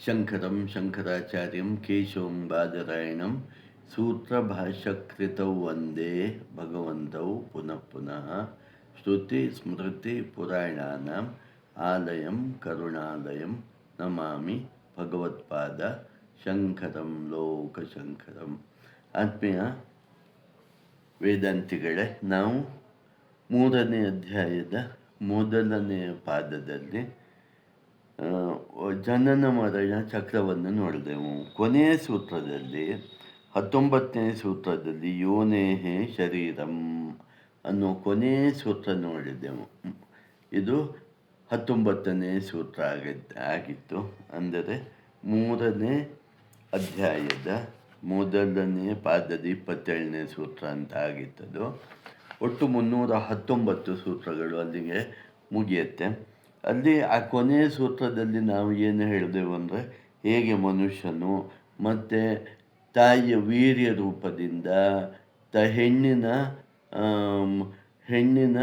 ಶಂಕರಂ ಶಂಕರಾಚಾರ್ಯಂ ಕೇಶವಂ ಬಾದರಾಯಣಂ ಸೂತ್ರಭಾಷ್ಯಕೃತೌ ವಂದೇ ಭಗವಂತೌ ಪುನಃ ಪುನಃ ಶ್ರುತಿ ಸ್ಮೃತಿ ಪುರಾಣಾನಾಂ ಆಲಯಂ ಕರುಣಾಲಯಂ ನಮಾಮಿ ಭಗವತ್ಪಾದ ಶಂಕರಂ ಲೋಕಶಂಕರಂ. ಆತ್ಮೀಯ ವೇದಾಂತಿಗಳೇ, ನಾವು 3ನೇ ಅಧ್ಯಾಯದ ಮೊದಲನೆಯ ಪಾದದಲ್ಲಿ ಜನನ ಮರಣ ಚಕ್ರವನ್ನು ನೋಡಿದೆವು. ಕೊನೆಯ ಸೂತ್ರದಲ್ಲಿ 19ನೇ ಸೂತ್ರದಲ್ಲಿ ಯೋನೇಹೇ ಶರೀರಂ ಅನ್ನೋ ಕೊನೆಯ ಸೂತ್ರ ನೋಡಿದೆವು. ಇದು 19ನೇ ಸೂತ್ರ ಆಗಿತ್ತು. ಅಂದರೆ 3ನೇ ಅಧ್ಯಾಯದ ಮೊದಲನೇ ಪಾದದ 27ನೇ ಸೂತ್ರ ಅಂತ ಆಗಿತ್ತದು. ಒಟ್ಟು 319 ಸೂತ್ರಗಳು ಅಲ್ಲಿಗೆ ಮುಗಿಯುತ್ತೆ. ಅಲ್ಲಿ ಆ ಕೊನೆಯ ಸೂತ್ರದಲ್ಲಿ ನಾವು ಏನು ಹೇಳಿದೆವು ಅಂದರೆ, ಹೇಗೆ ಮನುಷ್ಯನು ಮತ್ತು ತಾಯಿಯ ವೀರ್ಯ ರೂಪದಿಂದ ಹೆಣ್ಣಿನ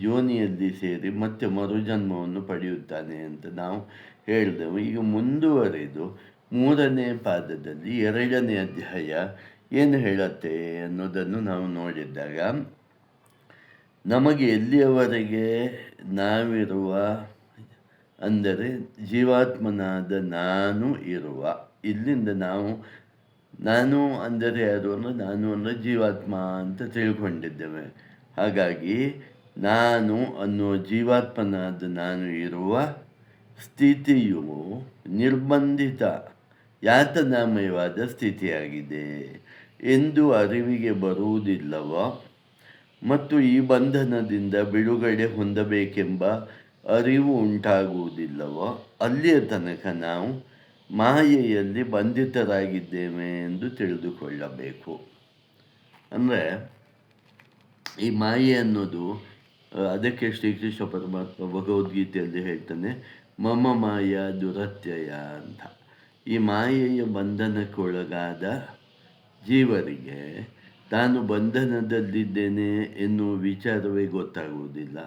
ಯೋನಿಯಲ್ಲಿ ಸೇರಿ ಮತ್ತೆ ಮರುಜನ್ಮವನ್ನು ಪಡೆಯುತ್ತಾನೆ ಅಂತ ನಾವು ಹೇಳಿದೆವು. ಈಗ ಮುಂದುವರಿದು 3ನೇ ಪಾದದಲ್ಲಿ 2ನೇ ಅಧ್ಯಾಯ ಏನು ಹೇಳುತ್ತೆ ಅನ್ನೋದನ್ನು ನಾವು ನೋಡಿದ್ದಾಗ, ನಮಗೆ ಎಲ್ಲಿಯವರೆಗೆ ನಾವಿರುವ, ಅಂದರೆ ಜೀವಾತ್ಮನಾದ ನಾನು ಇರುವ, ಇಲ್ಲಿಂದ ನಾನು ಅಂದರೆ ಯಾರು ಅಂದರೆ, ನಾನು ಅಂದರೆ ಜೀವಾತ್ಮ ಅಂತ ತಿಳ್ಕೊಂಡಿದ್ದೇವೆ. ಹಾಗಾಗಿ ನಾನು ಅನ್ನೋ ಜೀವಾತ್ಮನಾದ ನಾನು ಇರುವ ಸ್ಥಿತಿಯು ನಿರ್ಬಂಧಿತ ಯಾತನಾಮಯವಾದ ಸ್ಥಿತಿಯಾಗಿದೆ ಎಂದು ಅರಿವಿಗೆ ಬರುವುದಿಲ್ಲವೋ ಮತ್ತು ಈ ಬಂಧನದಿಂದ ಬಿಡುಗಡೆ ಹೊಂದಬೇಕೆಂಬ ಅರಿವು ಉಂಟಾಗುವುದಿಲ್ಲವೋ ಅಲ್ಲಿಯ ತನಕ ನಾವು ಮಾಯೆಯಲ್ಲಿ ಬಂಧಿತರಾಗಿದ್ದೇವೆ ಎಂದು ತಿಳಿದುಕೊಳ್ಳಬೇಕು. ಅಂದರೆ ಈ ಮಾಯೆ ಅನ್ನೋದು, ಅದಕ್ಕೆ ಶ್ರೀಕೃಷ್ಣ ಪರಮಾತ್ಮ ಭಗವದ್ಗೀತೆಯಲ್ಲಿ ಹೇಳ್ತಾನೆ, ಮಮ ಮಾಯಾ ದುರತ್ಯಯ ಅಂತ. ಈ ಮಾಯೆಯ ಬಂಧನಕ್ಕೊಳಗಾದ ಜೀವರಿಗೆ ತಾನು ಬಂಧನದಲ್ಲಿದ್ದೇನೆ ಎನ್ನುವ ವಿಚಾರವೇ ಗೊತ್ತಾಗುವುದಿಲ್ಲ.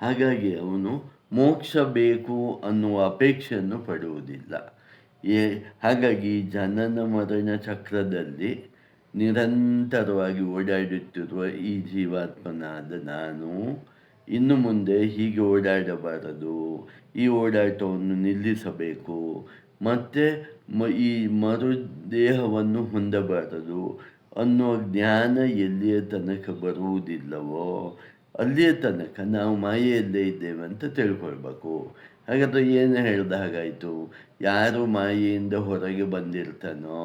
ಹಾಗಾಗಿ ಅವನು ಮೋಕ್ಷ ಬೇಕು ಅನ್ನುವ ಅಪೇಕ್ಷೆಯನ್ನು ಪಡುವುದಿಲ್ಲ. ಹಾಗಾಗಿ ಜನನ ಮರಣ ಚಕ್ರದಲ್ಲಿ ನಿರಂತರವಾಗಿ ಓಡಾಡುತ್ತಿರುವ ಈ ಜೀವಾತ್ಮನಾದ ನಾನು ಇನ್ನು ಮುಂದೆ ಹೀಗೆ ಓಡಾಡಬಾರದು, ಈ ಓಡಾಟವನ್ನು ನಿಲ್ಲಿಸಬೇಕು, ಮತ್ತು ಈ ಮರುದೇಹವನ್ನು ಹೊಂದಬಾರದು ಅನ್ನುವ ಜ್ಞಾನ ಎಲ್ಲಿಯ ತನಕ ಬರುವುದಿಲ್ಲವೋ ಅಲ್ಲಿಯ ತನಕ ನಾವು ಮಾಯೆಯಲ್ಲೇ ಇದ್ದೇವೆ ಅಂತ ತಿಳ್ಕೊಳ್ಬೇಕು. ಹಾಗಾದರೆ ಏನು ಹೇಳ್ದ ಹಾಗಾಯಿತು? ಯಾರು ಮಾಯೆಯಿಂದ ಹೊರಗೆ ಬಂದಿರ್ತಾನೋ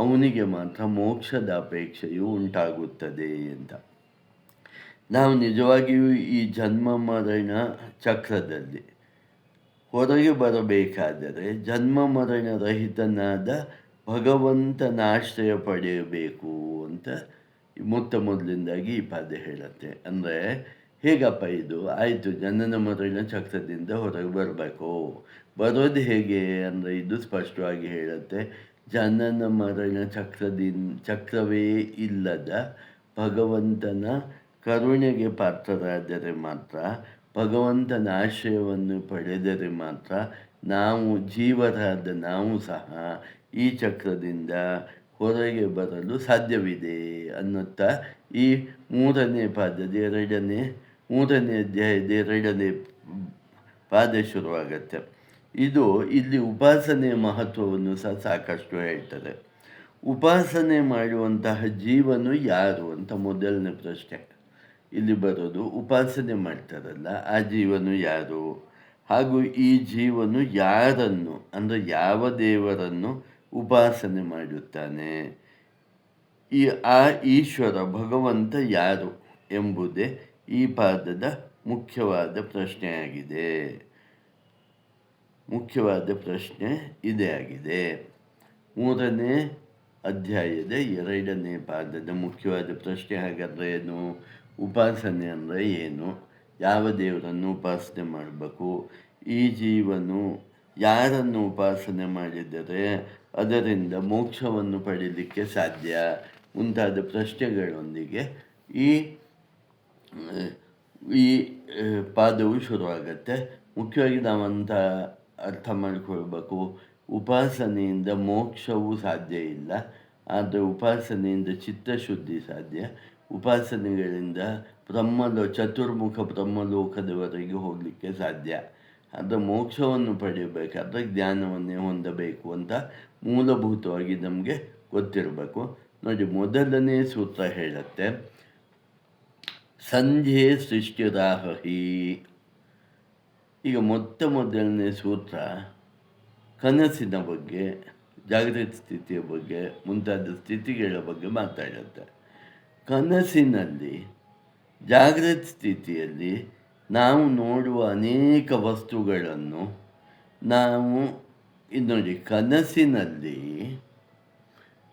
ಅವನಿಗೆ ಮಾತ್ರ ಮೋಕ್ಷದ ಅಪೇಕ್ಷೆಯು ಉಂಟಾಗುತ್ತದೆ ಅಂತ. ನಾವು ನಿಜವಾಗಿಯೂ ಈ ಜನ್ಮ ಮರಣ ಚಕ್ರದಲ್ಲಿ ಹೊರಗೆ ಬರಬೇಕಾದರೆ ಜನ್ಮ ಮರಣ ರಹಿತನಾದ ಭಗವಂತನ ಆಶ್ರಯ ಪಡೆಯಬೇಕು ಅಂತ ಮೊದಲಿಂದಾಗಿ ಈ ಪಾದ ಹೇಳುತ್ತೆ. ಅಂದರೆ ಹೇಗಪ್ಪ ಇದು? ಆಯಿತು, ಜನನ ಮರಣ ಚಕ್ರದಿಂದ ಹೊರಗೆ ಬರಬೇಕು. ಬರೋದು ಹೇಗೆ ಅಂದರೆ, ಇದು ಸ್ಪಷ್ಟವಾಗಿ ಹೇಳುತ್ತೆ, ಜನನ ಮರಣ ಚಕ್ರವೇ ಇಲ್ಲದ ಭಗವಂತನ ಕರುಣೆಗೆ ಪಾತ್ರರಾದರೆ ಮಾತ್ರ, ಭಗವಂತನ ಆಶ್ರಯವನ್ನು ಪಡೆದರೆ ಮಾತ್ರ ನಾವು ಜೀವರಾದ ನಾವು ಸಹ ಈ ಚಕ್ರದಿಂದ ಹೊರಗೆ ಬರಲು ಸಾಧ್ಯವಿದೆ ಅನ್ನುತ್ತಾ ಈ 3ನೇ ಪಾದದ 3ನೇ ಅಧ್ಯಾಯದ 2ನೇ ಪಾದ ಶುರುವಾಗತ್ತೆ. ಇದು ಇಲ್ಲಿ ಉಪಾಸನೆಯ ಮಹತ್ವವನ್ನು ಸಹ ಸಾಕಷ್ಟು ಹೇಳ್ತದೆ. ಉಪಾಸನೆ ಮಾಡುವಂತಹ ಜೀವನು ಯಾರು ಅಂತ ಮೊದಲನೇ ಪ್ರಶ್ನೆ ಇಲ್ಲಿ ಬರೋದು. ಉಪಾಸನೆ ಮಾಡ್ತಾರಲ್ಲ, ಆ ಜೀವನು ಯಾರು? ಹಾಗೂ ಈ ಜೀವನು ಯಾರನ್ನು, ಅಂದರೆ ಯಾವ ದೇವರನ್ನು ಉಪಾಸನೆ ಮಾಡುತ್ತಾನೆ? ಆ ಈಶ್ವರ ಭಗವಂತ ಯಾರು ಎಂಬುದೇ ಈ ಪಾದದ ಮುಖ್ಯವಾದ ಪ್ರಶ್ನೆಯಾಗಿದೆ. ಮುಖ್ಯವಾದ ಪ್ರಶ್ನೆ ಇದೇ ಆಗಿದೆ. 3ನೇ ಅಧ್ಯಾಯದ 2ನೇ ಪಾದದ ಮುಖ್ಯವಾದ ಪ್ರಶ್ನೆ ಹಾಗಾದರೆ ಏನು? ಉಪಾಸನೆ ಅಂದರೆ ಏನು? ಯಾವ ದೇವರನ್ನು ಉಪಾಸನೆ ಮಾಡಬೇಕು? ಈ ಜೀವನು ಯಾರನ್ನು ಉಪಾಸನೆ ಮಾಡಿದರೆ ಅದರಿಂದ ಮೋಕ್ಷವನ್ನು ಪಡೀಲಿಕ್ಕೆ ಸಾಧ್ಯ? ಮುಂತಾದ ಪ್ರಶ್ನೆಗಳೊಂದಿಗೆ ಈ ಪಾದವು ಶುರುವಾಗತ್ತೆ. ಮುಖ್ಯವಾಗಿ ನಾವಂತ ಅರ್ಥ ಮಾಡಿಕೊಳ್ಬೇಕು. ಉಪಾಸನೆಯಿಂದ ಮೋಕ್ಷವೂ ಸಾಧ್ಯ ಇಲ್ಲ, ಆದರೆ ಉಪಾಸನೆಯಿಂದ ಚಿತ್ತಶುದ್ಧಿ ಸಾಧ್ಯ. ಉಪಾಸನೆಗಳಿಂದ ಚತುರ್ಮುಖ ಬ್ರಹ್ಮಲೋಕದವರೆಗೆ ಹೋಗಲಿಕ್ಕೆ ಸಾಧ್ಯ. ಆದರೆ ಮೋಕ್ಷವನ್ನು ಪಡೆಯಬೇಕಾದ್ರೆ ಜ್ಞಾನವನ್ನೇ ಹೊಂದಬೇಕು ಅಂತ ಮೂಲಭೂತವಾಗಿ ನಮಗೆ ಗೊತ್ತಿರಬೇಕು. ನೋಡಿ, ಮೊದಲನೇ ಸೂತ್ರ ಹೇಳುತ್ತೆ, ಸಂಧ್ಯೆ ಸೃಷ್ಟಿರಾಹಿ. ಈಗ ಮೊದಲನೇ ಸೂತ್ರ ಕನಸಿನ ಬಗ್ಗೆ, ಜಾಗೃತ ಸ್ಥಿತಿಯ ಬಗ್ಗೆ, ಮುಂತಾದ ಸ್ಥಿತಿಗಳ ಬಗ್ಗೆ ಮಾತಾಡುತ್ತೆ. ಕನಸಿನಲ್ಲಿ, ಜಾಗೃತ ಸ್ಥಿತಿಯಲ್ಲಿ ನಾವು ನೋಡುವ ಅನೇಕ ವಸ್ತುಗಳನ್ನು ನೋಡಿ, ಕನಸಿನಲ್ಲಿ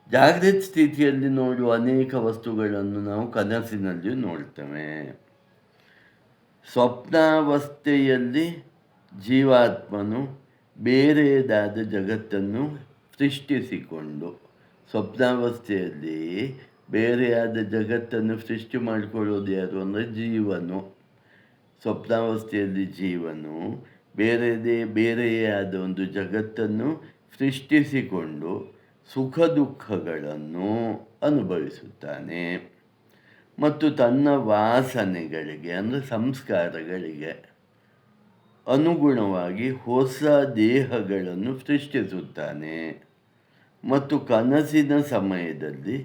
ಜಾಗೃತ ಸ್ಥಿತಿಯಲ್ಲಿ ನೋಡುವ ಅನೇಕ ವಸ್ತುಗಳನ್ನು ನಾವು ಕನಸಿನಲ್ಲಿ ನೋಡ್ತೇವೆ. ಸ್ವಪ್ನಾವಸ್ಥೆಯಲ್ಲಿ ಜೀವಾತ್ಮನು ಬೇರೆಯದಾದ ಜಗತ್ತನ್ನು ಸೃಷ್ಟಿಸಿಕೊಂಡು, ಸ್ವಪ್ನಾವಸ್ಥೆಯಲ್ಲಿ ಬೇರೆಯಾದ ಜಗತ್ತನ್ನು ಸೃಷ್ಟಿ ಮಾಡಿಕೊಳ್ಳೋದು ಯಾರು ಅಂದರೆ ಜೀವನು. ಸ್ವಪ್ನಾವಸ್ಥೆಯಲ್ಲಿ ಜೀವನು ಬೇರೆಯೇ ಆದ ಒಂದು ಜಗತ್ತನ್ನು ಸೃಷ್ಟಿಸಿಕೊಂಡು ಸುಖ ದುಃಖಗಳನ್ನು ಅನುಭವಿಸುತ್ತಾನೆ ಮತ್ತು ತನ್ನ ವಾಸನೆಗಳಿಗೆ ಅಂದರೆ ಸಂಸ್ಕಾರಗಳಿಗೆ ಅನುಗುಣವಾಗಿ ಹೊಸ ದೇಹಗಳನ್ನು ಸೃಷ್ಟಿಸುತ್ತಾನೆ ಮತ್ತು ಕನಸಿನ ಸಮಯದಲ್ಲಿ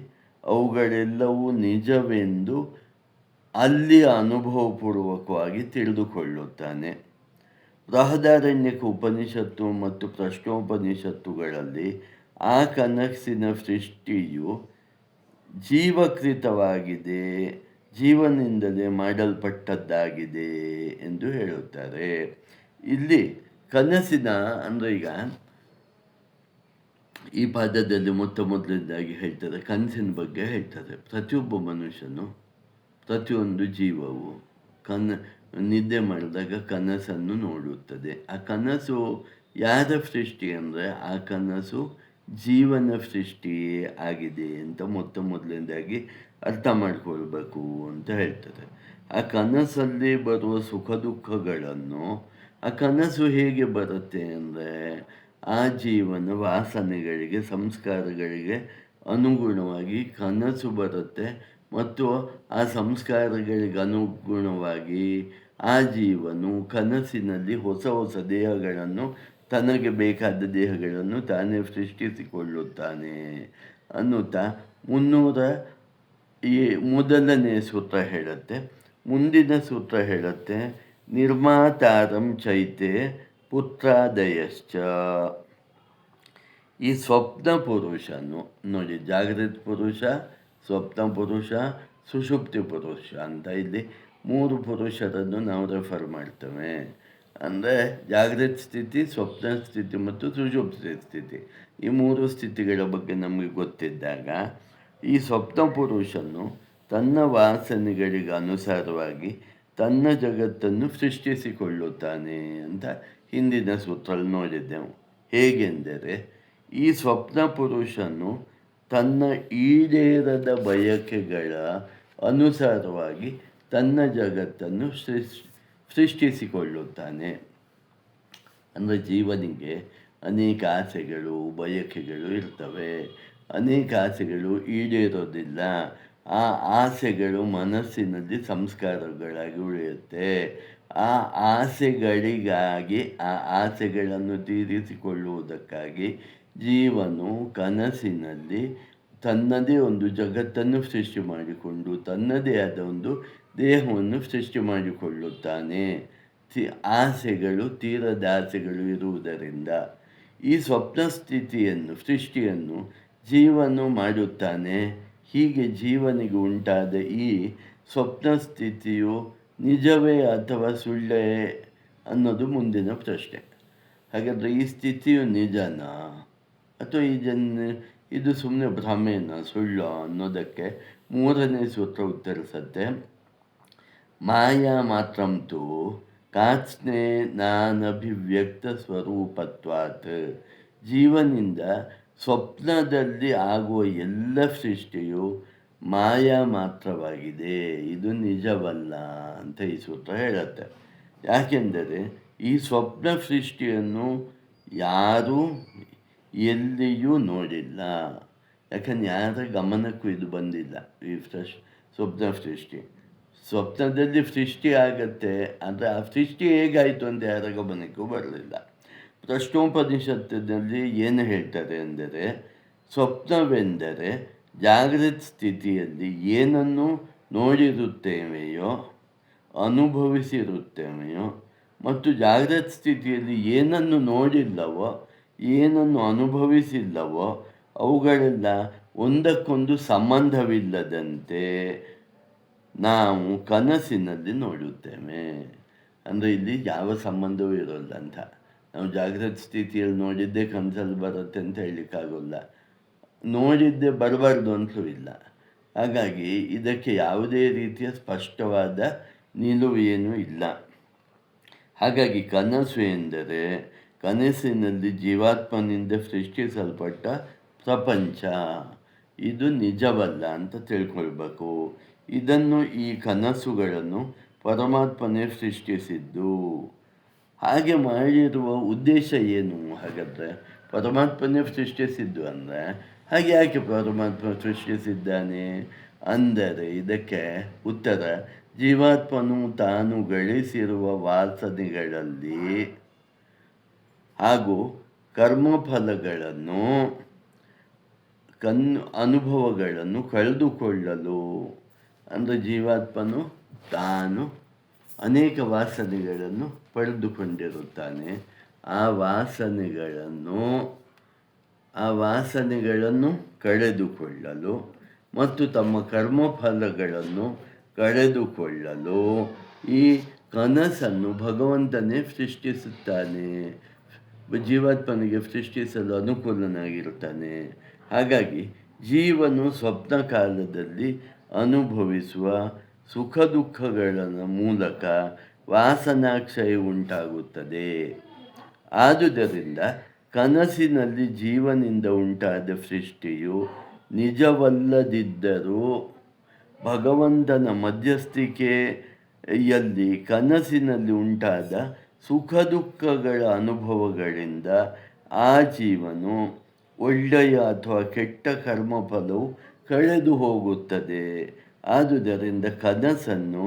ಅವುಗಳೆಲ್ಲವೂ ನಿಜವೆಂದು ಅಲ್ಲಿ ಅನುಭವಪೂರ್ವಕವಾಗಿ ತಿಳಿದುಕೊಳ್ಳುತ್ತಾನೆ. ಬೃಹದಾರಣ್ಯಕ ಉಪನಿಷತ್ತು ಮತ್ತು ಪ್ರಶ್ನೋಪನಿಷತ್ತುಗಳಲ್ಲಿ ಆ ಕನಸಿನ ಸೃಷ್ಟಿಯು ಜೀವಕೃತವಾಗಿದೆ, ಜೀವನಿಂದಲೇ ಮಾಡಲ್ಪಟ್ಟದ್ದಾಗಿದೆ ಎಂದು ಹೇಳುತ್ತಾರೆ. ಇಲ್ಲಿ ಕನಸಿನ ಅಂದರೆ, ಈಗ ಈ ಪದದಲ್ಲಿ ಮೊದಲನೇದಾಗಿ ಹೇಳ್ತಾರೆ, ಕನಸಿನ ಬಗ್ಗೆ ಹೇಳ್ತಾರೆ. ಪ್ರತಿಯೊಬ್ಬ ಮನುಷ್ಯನು, ಪ್ರತಿಯೊಂದು ಜೀವವು ನಿದ್ದೆ ಮಾಡಿದಾಗ ಕನಸನ್ನು ನೋಡುತ್ತದೆ. ಆ ಕನಸು ಯಾರ ಸೃಷ್ಟಿ ಅಂದರೆ ಆ ಕನಸು ಜೀವನ ಸೃಷ್ಟಿಯೇ ಆಗಿದೆ ಅಂತ ಮೊದಲನೇದಾಗಿ ಅರ್ಥ ಮಾಡಿಕೊಳ್ಬೇಕು ಅಂತ ಹೇಳ್ತಾರೆ. ಆ ಕನಸಲ್ಲಿ ಬರುವ ಸುಖ ದುಃಖಗಳನ್ನು, ಆ ಕನಸು ಹೇಗೆ ಬರುತ್ತೆ ಅಂದರೆ ಆ ಜೀವನ ವಾಸನೆಗಳಿಗೆ, ಸಂಸ್ಕಾರಗಳಿಗೆ ಅನುಗುಣವಾಗಿ ಕನಸು ಬರುತ್ತೆ ಮತ್ತು ಆ ಸಂಸ್ಕಾರಗಳಿಗೆ ಅನುಗುಣವಾಗಿ ಆ ಜೀವನು ಕನಸಿನಲ್ಲಿ ಹೊಸ ದೇಹಗಳನ್ನು, ತನಗೆ ಬೇಕಾದ ದೇಹಗಳನ್ನು ತಾನೇ ಸೃಷ್ಟಿಸಿಕೊಳ್ಳುತ್ತಾನೆ ಅನ್ನುತ್ತಾ ಈ ಮೊದಲನೇ ಸೂತ್ರ ಹೇಳುತ್ತೆ. ಮುಂದಿನ ಸೂತ್ರ ಹೇಳುತ್ತೆ, ನಿರ್ಮಾತಾರಂ ಚೈತೆ ಪುತ್ರಾದಯಶ್ಚ. ಈ ಸ್ವಪ್ನ ಪುರುಷನು ನೋಡಿ, ಜಾಗೃತ ಪುರುಷ, ಸ್ವಪ್ನ ಪುರುಷ, ಸುಷುಪ್ತಿ ಪುರುಷ ಅಂತ ಇಲ್ಲಿ 3 ಪುರುಷರನ್ನು ನಾವು ರೆಫರ್ ಮಾಡ್ತೇವೆ. ಅಂದರೆ ಜಾಗೃತ ಸ್ಥಿತಿ, ಸ್ವಪ್ನ ಸ್ಥಿತಿ ಮತ್ತು ಸುಷುಪ್ತಿ ಸ್ಥಿತಿ, ಈ 3 ಸ್ಥಿತಿಗಳ ಬಗ್ಗೆ ನಮಗೆ ಗೊತ್ತಿದ್ದಾಗ ಈ ಸ್ವಪ್ನ ಪುರುಷನು ತನ್ನ ವಾಸನೆಗಳಿಗೆ ಅನುಸಾರವಾಗಿ ತನ್ನ ಜಗತ್ತನ್ನು ಸೃಷ್ಟಿಸಿಕೊಳ್ಳುತ್ತಾನೆ ಅಂತ ಹಿಂದಿನ ಸೂತ್ರದಲ್ಲಿ ನೋಡಿದ್ದೆವು. ಹೇಗೆಂದರೆ, ಈ ಸ್ವಪ್ನ ಪುರುಷನು ತನ್ನ ಈಡೇರದ ಬಯಕೆಗಳ ಅನುಸಾರವಾಗಿ ತನ್ನ ಜಗತ್ತನ್ನು ಸೃಷ್ಟಿಸಿಕೊಳ್ಳುತ್ತಾನೆ. ಅಂದರೆ ಜೀವನಿಗೆ ಅನೇಕ ಆಸೆಗಳು, ಬಯಕೆಗಳು ಇರ್ತವೆ. ಅನೇಕ ಆಸೆಗಳು ಈಡೇರೋದಿಲ್ಲ. ಆ ಆಸೆಗಳು ಮನಸ್ಸಿನಲ್ಲಿ ಸಂಸ್ಕಾರಗಳಾಗಿ ಉಳಿಯುತ್ತೆ. ಆ ಆಸೆಗಳಿಗಾಗಿ, ಆ ಆಸೆಗಳನ್ನು ತೀರಿಸಿಕೊಳ್ಳುವುದಕ್ಕಾಗಿ ಜೀವನು ಕನಸಿನಲ್ಲಿ ತನ್ನದೇ ಒಂದು ಜಗತ್ತನ್ನು ಸೃಷ್ಟಿ ಮಾಡಿಕೊಂಡು ತನ್ನದೇ ಆದ ಒಂದು ದೇಹವನ್ನು ಸೃಷ್ಟಿ ಮಾಡಿಕೊಳ್ಳುತ್ತಾನೆ. ಆಸೆಗಳು, ತೀರದ ಆಸೆಗಳು ಇರುವುದರಿಂದ ಈ ಸ್ವಪ್ನ ಸೃಷ್ಟಿಯನ್ನು ಜೀವನು ಮಾಡುತ್ತಾನೆ. ಹೀಗೆ ಜೀವನಿಗೆ ಉಂಟಾದ ಈ ಸ್ವಪ್ನ ಸ್ಥಿತಿಯು ನಿಜವೇ ಅಥವಾ ಸುಳ್ಳೇ ಅನ್ನೋದು ಮುಂದಿನ ಪ್ರಶ್ನೆ. ಹಾಗಾದರೆ ಈ ಸ್ಥಿತಿಯು ನಿಜನಾ ಅಥವಾ ಇದು ಸುಮ್ಮನೆ ಭ್ರಮೆನ, ಸುಳ್ಳು ಅನ್ನೋದಕ್ಕೆ 3ನೇ ಸೂತ್ರ ಉತ್ತರಿಸುತ್ತೆ. ಮಾಯಾ ಮಾತ್ರಂತು ಕಾತ್ಸ್ನೇ ನಾನಭಿವ್ಯಕ್ತ ಸ್ವರೂಪತ್ವಾತ್. ಜೀವನಿಂದ ಸ್ವಪ್ನದಲ್ಲಿ ಆಗುವ ಎಲ್ಲ ಸೃಷ್ಟಿಯು ಮಾಯಾ ಮಾತ್ರವಾಗಿದೆ, ಇದು ನಿಜವಲ್ಲ ಅಂತ ಈ ಸೂತ್ರ ಹೇಳುತ್ತೆ. ಯಾಕೆಂದರೆ ಈ ಸ್ವಪ್ನ ಸೃಷ್ಟಿಯನ್ನು ಯಾರೂ ಎಲ್ಲಿಯೂ ನೋಡಿಲ್ಲ. ಯಾಕಂದ್ರೆ ಯಾರ ಗಮನಕ್ಕೂ ಇದು ಬಂದಿಲ್ಲ, ಈ ಸ್ವಪ್ನ ಸೃಷ್ಟಿ. ಸ್ವಪ್ನದಲ್ಲಿ ಸೃಷ್ಟಿ ಆಗತ್ತೆ, ಆದರೆ ಆ ಸೃಷ್ಟಿ ಹೇಗಾಯಿತು ಅಂತ ಯಾರ ಗಮನಕ್ಕೂ ಬರಲಿಲ್ಲ. ಪ್ರಶ್ನೋಪನಿಷತ್ತಿನಲ್ಲಿ ಏನು ಹೇಳ್ತಾರೆ ಅಂದರೆ, ಸ್ವಪ್ನವೆಂದರೆ ಜಾಗೃತ ಸ್ಥಿತಿಯಲ್ಲಿ ಏನನ್ನು ನೋಡಿರುತ್ತೇವೆಯೋ, ಅನುಭವಿಸಿರುತ್ತೇವೆಯೋ, ಮತ್ತು ಜಾಗೃತ ಸ್ಥಿತಿಯಲ್ಲಿ ಏನನ್ನು ನೋಡಿಲ್ಲವೋ, ಏನನ್ನು ಅನುಭವಿಸಿಲ್ಲವೋ ಅವುಗಳೆಲ್ಲ ಒಂದಕ್ಕೊಂದು ಸಂಬಂಧವಿಲ್ಲದಂತೆ ನಾವು ಕನಸಿನಲ್ಲಿ ನೋಡುತ್ತೇವೆ. ಅಂದರೆ ಇಲ್ಲಿ ಯಾವ ಸಂಬಂಧವೂ ಇರೋಲ್ಲ ಅಂತ. ನಾವು ಜಾಗೃತ ಸ್ಥಿತಿಯಲ್ಲಿ ನೋಡಿದ್ದೇ ಕನಸಲ್ಲಿ ಬರುತ್ತೆ ಅಂತ ಹೇಳಲಿಕ್ಕಾಗೋಲ್ಲ, ನೋಡಿದ್ದೇ ಬರಬಾರ್ದು ಅಂತಲೂ ಇಲ್ಲ. ಹಾಗಾಗಿ ಇದಕ್ಕೆ ಯಾವುದೇ ರೀತಿಯ ಸ್ಪಷ್ಟವಾದ ನಿಲುವು ಏನೂ ಇಲ್ಲ. ಹಾಗಾಗಿ ಕನಸು ಎಂದರೆ ಕನಸಿನಲ್ಲಿ ಜೀವಾತ್ಮನಿಂದ ಸೃಷ್ಟಿಸಲ್ಪಟ್ಟ ಪ್ರಪಂಚ, ಇದು ನಿಜವಲ್ಲ ಅಂತ ತಿಳ್ಕೊಳ್ಬೇಕು. ಇದನ್ನು, ಈ ಕನಸುಗಳನ್ನು ಪರಮಾತ್ಮನೇ ಸೃಷ್ಟಿಸಿದ್ದು. ಹಾಗೆ ಮಾಡಿರುವ ಉದ್ದೇಶ ಏನು? ಹಾಗಾದರೆ ಪರಮಾತ್ಮನೇ ಸೃಷ್ಟಿಸಿದ್ದು ಅಂದರೆ ಹಾಗೆ ಯಾಕೆ ಪರಮಾತ್ಮ ಸೃಷ್ಟಿಸಿದ್ದಾನೆ ಅಂದರೆ, ಇದಕ್ಕೆ ಉತ್ತರ, ಜೀವಾತ್ಮನು ತಾನು ಗಳಿಸಿರುವ ವಾಸನೆಗಳಲ್ಲಿ ಹಾಗೂ ಕರ್ಮಫಲಗಳನ್ನು ಅನುಭವಗಳನ್ನು ಕಳೆದುಕೊಳ್ಳಲು. ಅಂದರೆ ಜೀವಾತ್ಮನು ತಾನು ಅನೇಕ ವಾಸನೆಗಳನ್ನು ಪಡೆದುಕೊಂಡಿರುತ್ತಾನೆ. ಆ ವಾಸನೆಗಳನ್ನು ಕಳೆದುಕೊಳ್ಳಲು ಮತ್ತು ತಮ್ಮ ಕರ್ಮಫಲಗಳನ್ನು ಕಳೆದುಕೊಳ್ಳಲು ಈ ಕನಸನ್ನು ಭಗವಂತನೇ ಸೃಷ್ಟಿಸುತ್ತಾನೆ. ಜೀವಾತ್ಮನಿಗೆ ಸೃಷ್ಟಿಸಲು ಅನುಕೂಲನಾಗಿರುತ್ತಾನೆ. ಹಾಗಾಗಿ ಜೀವನು ಸ್ವಪ್ನ ಕಾಲದಲ್ಲಿ ಅನುಭವಿಸುವ ಸುಖ ದುಃಖಗಳ ಮೂಲಕ ವಾಸನಾಕ್ಷಯ ಉಂಟಾಗುತ್ತದೆ. ಆದುದರಿಂದ ಕನಸಿನಲ್ಲಿ ಜೀವನಿಂದ ಉಂಟಾದ ಸೃಷ್ಟಿಯು ನಿಜವಲ್ಲದಿದ್ದರೂ ಭಗವಂತನ ಮಧ್ಯಸ್ಥಿಕೆಯಲ್ಲಿ ಕನಸಿನಲ್ಲಿ ಉಂಟಾದ ಸುಖ ದುಃಖಗಳ ಅನುಭವಗಳಿಂದ ಆ ಜೀವನು ಒಳ್ಳೆಯ ಅಥವಾ ಕೆಟ್ಟ ಕರ್ಮಫಲವು ಕಳೆದು ಹೋಗುತ್ತದೆ. ಆದುದರಿಂದ ಕನಸನ್ನು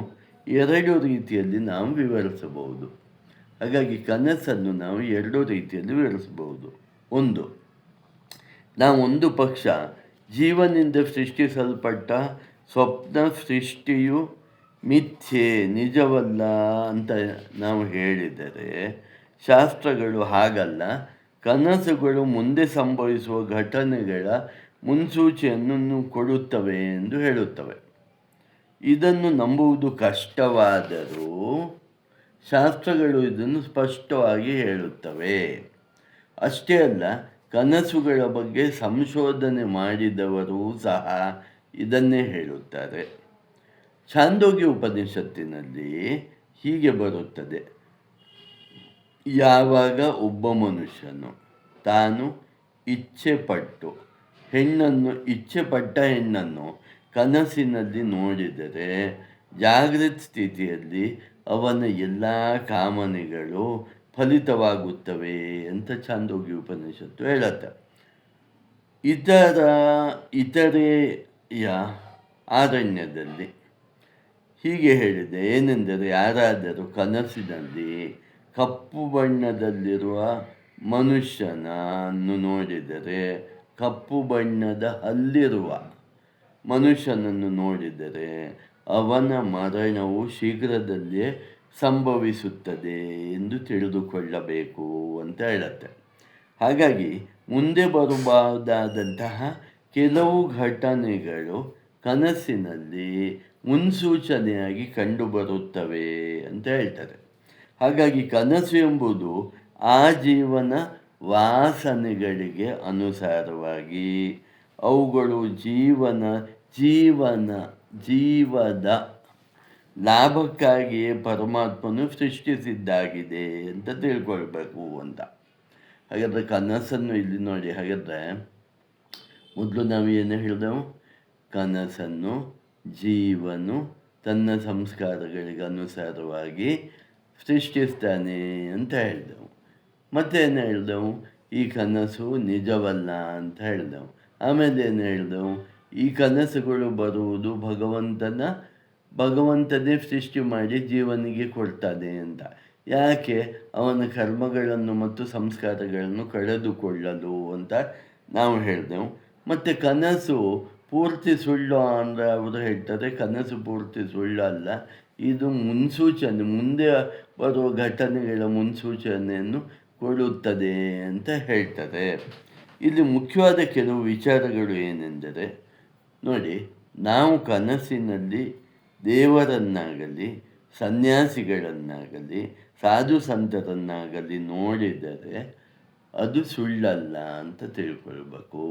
ಎರಡು ರೀತಿಯಲ್ಲಿ ನಾವು ವಿವರಿಸಬಹುದು. ಹಾಗಾಗಿ ಕನಸನ್ನು ನಾವು ಎರಡು ರೀತಿಯಲ್ಲಿ ವಿವರಿಸಬಹುದು. ಒಂದು ಪಕ್ಷ ಜೀವನಿಂದ ಸೃಷ್ಟಿಸಲ್ಪಟ್ಟ ಸ್ವಪ್ನ ಸೃಷ್ಟಿಯು ಮಿಥ್ಯೆ, ನಿಜವಲ್ಲ ಅಂತ ನಾವು ಹೇಳಿದರೆ, ಶಾಸ್ತ್ರಗಳು ಹಾಗಲ್ಲ, ಕನಸುಗಳು ಮುಂದೆ ಸಂಭವಿಸುವ ಘಟನೆಗಳ ಮುನ್ಸೂಚನೆಯನ್ನು ಕೊಡುತ್ತವೆ ಎಂದು ಹೇಳುತ್ತವೆ. ಇದನ್ನು ನಂಬುವುದು ಕಷ್ಟವಾದರೂ ಶಾಸ್ತ್ರಗಳು ಇದನ್ನು ಸ್ಪಷ್ಟವಾಗಿ ಹೇಳುತ್ತವೆ. ಅಷ್ಟೇ ಅಲ್ಲ, ಕನಸುಗಳ ಬಗ್ಗೆ ಸಂಶೋಧನೆ ಮಾಡಿದವರು ಸಹ ಇದನ್ನೇ ಹೇಳುತ್ತಾರೆ. ಛಾಂದೋಗ್ಯ ಉಪನಿಷತ್ತಿನಲ್ಲಿ ಹೀಗೆ ಬರುತ್ತದೆ, ಯಾವಾಗ ಒಬ್ಬ ಮನುಷ್ಯನು ತಾನು ಇಚ್ಛೆಪಟ್ಟ ಹೆಣ್ಣನ್ನು ಕನಸಿನಲ್ಲಿ ನೋಡಿದರೆ ಜಾಗೃತ ಸ್ಥಿತಿಯಲ್ಲಿ ಅವನ ಎಲ್ಲ ಕಾಮನೆಗಳು ಫಲಿತವಾಗುತ್ತವೆ ಅಂತ ಛಾಂದೋಗ್ಯ ಉಪನಿಷತ್ತು ಹೇಳುತ್ತೆ. ಇತರೆಯ ಆರಣ್ಯದಲ್ಲಿ ಹೀಗೆ ಹೇಳಿದೆ, ಏನೆಂದರೆ, ಯಾರಾದರೂ ಕನಸಿನಲ್ಲಿ ಕಪ್ಪು ಬಣ್ಣದಲ್ಲಿರುವ ಮನುಷ್ಯನನ್ನು ನೋಡಿದರೆ, ಕಪ್ಪು ಬಣ್ಣದ ಹಲ್ಲಿರುವ ಮನುಷ್ಯನನ್ನು ನೋಡಿದರೆ ಅವನ ಮರಣವು ಶೀಘ್ರದಲ್ಲೇ ಸಂಭವಿಸುತ್ತದೆ ಎಂದು ತಿಳಿದುಕೊಳ್ಳಬೇಕು ಅಂತ ಹೇಳುತ್ತೆ. ಹಾಗಾಗಿ ಮುಂದೆ ಬರಬಹುದಾದಂತಹ ಕೆಲವು ಘಟನೆಗಳು ಕನಸಿನಲ್ಲಿ ಮುನ್ಸೂಚನೆಯಾಗಿ ಕಂಡುಬರುತ್ತವೆ ಅಂತ ಹೇಳ್ತಾರೆ. ಹಾಗಾಗಿ ಕನಸು ಎಂಬುದು ಆ ಜೀವನ ವಾಸನೆಗಳಿಗೆ ಅನುಸಾರವಾಗಿ ಅವುಗಳು ಜೀವದ ಲಾಭಕ್ಕಾಗಿಯೇ ಪರಮಾತ್ಮನು ಸೃಷ್ಟಿಸಿದ್ದಾಗಿದೆ ಅಂತ ತಿಳ್ಕೊಳ್ಬೇಕು ಅಂತ. ಹಾಗಾದರೆ ಕನಸನ್ನು ಇಲ್ಲಿ ನೋಡಿ, ಹಾಗಾದರೆ ಮೊದಲು ನಾವು ಏನು ಹೇಳಿದೆವು, ಕನಸನ್ನು ಜೀವನು ತನ್ನ ಸಂಸ್ಕಾರಗಳಿಗೆ ಅನುಸಾರವಾಗಿ ಸೃಷ್ಟಿಸ್ತಾನೆ ಅಂತ ಹೇಳಿದೆವು. ಮತ್ತೇನು ಹೇಳ್ದೆವು, ಈ ಕನಸು ನಿಜವಲ್ಲ ಅಂತ ಹೇಳ್ದೆವು. ಆಮೇಲೆ ಏನು ಹೇಳ್ದೆವು, ಈ ಕನಸುಗಳು ಬರುವುದು ಭಗವಂತನೇ ಸೃಷ್ಟಿ ಮಾಡಿ ಜೀವನಿಗೆ ಕೊಡ್ತಾನೆ ಅಂತ. ಯಾಕೆ? ಅವನ ಕರ್ಮಗಳನ್ನು ಮತ್ತು ಸಂಸ್ಕಾರಗಳನ್ನು ಕಳೆದುಕೊಳ್ಳಲು ಅಂತ ನಾವು ಹೇಳಿದೆವು. ಮತ್ತು ಕನಸು ಪೂರ್ತಿ ಸುಳ್ಳು ಅಂದರೆ ಅವರು ಹೇಳ್ತಾರೆ, ಕನಸು ಪೂರ್ತಿ ಸುಳ್ಳಲ್ಲ, ಇದು ಮುನ್ಸೂಚನೆ, ಮುಂದೆ ಬರುವ ಘಟನೆಗಳ ಮುನ್ಸೂಚನೆಯನ್ನು ಕೊಡುತ್ತದೆ ಅಂತ ಹೇಳ್ತಾರೆ. ಇಲ್ಲಿ ಮುಖ್ಯವಾದ ಕೆಲವು ವಿಚಾರಗಳು ಏನೆಂದರೆ, ನೋಡಿ, ನಾವು ಕನಸಿನಲ್ಲಿ ದೇವರನ್ನಾಗಲಿ ಸನ್ಯಾಸಿಗಳನ್ನಾಗಲಿ ಸಾಧು ಸಂತರನ್ನಾಗಲಿ ನೋಡಿದರೆ ಅದು ಸುಳ್ಳಲ್ಲ ಅಂತ ತಿಳ್ಕೊಳ್ಬೇಕು.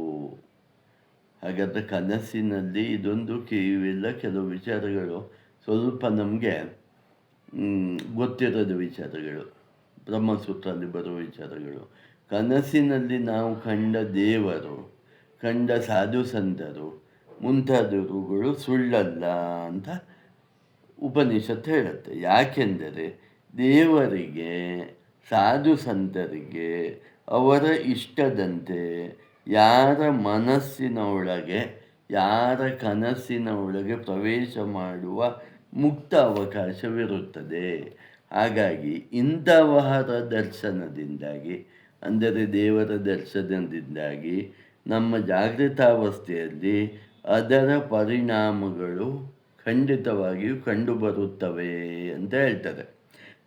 ಹಾಗಾದರೆ ಕನಸಿನಲ್ಲಿ ಇದೊಂದು ಇವೆಲ್ಲ ಕೆಲವು ವಿಚಾರಗಳು ಸ್ವಲ್ಪ ನಮಗೆ ಗೊತ್ತಿರೋದು ವಿಚಾರಗಳು, ಬ್ರಹ್ಮಸೂತ್ರದಲ್ಲಿ ಬರುವ ವಿಚಾರಗಳು. ಕನಸಿನಲ್ಲಿ ನಾವು ಕಂಡ ದೇವರು, ಕಂಡ ಸಾಧು ಸಂತರು ಮುಂತಾದವುಗಳು ಸುಳ್ಳಲ್ಲ ಅಂತ ಉಪನಿಷತ್ತು ಹೇಳುತ್ತೆ. ಯಾಕೆಂದರೆ ದೇವರಿಗೆ, ಸಾಧು ಸಂತರಿಗೆ ಅವರ ಇಷ್ಟದಂತೆ ಯಾರ ಮನಸ್ಸಿನ ಒಳಗೆ, ಯಾರ ಕನಸಿನ ಒಳಗೆ ಪ್ರವೇಶ ಮಾಡುವ ಮುಕ್ತ ಅವಕಾಶವಿರುತ್ತದೆ. ಹಾಗಾಗಿ ಇಂಥವರ ದರ್ಶನದಿಂದಾಗಿ, ಅಂದರೆ ದೇವರ ದರ್ಶನದಿಂದಾಗಿ ನಮ್ಮ ಜಾಗೃತಾವಸ್ಥೆಯಲ್ಲಿ ಅದರ ಪರಿಣಾಮಗಳು ಖಂಡಿತವಾಗಿಯೂ ಕಂಡುಬರುತ್ತವೆ ಅಂತ ಹೇಳ್ತಾರೆ.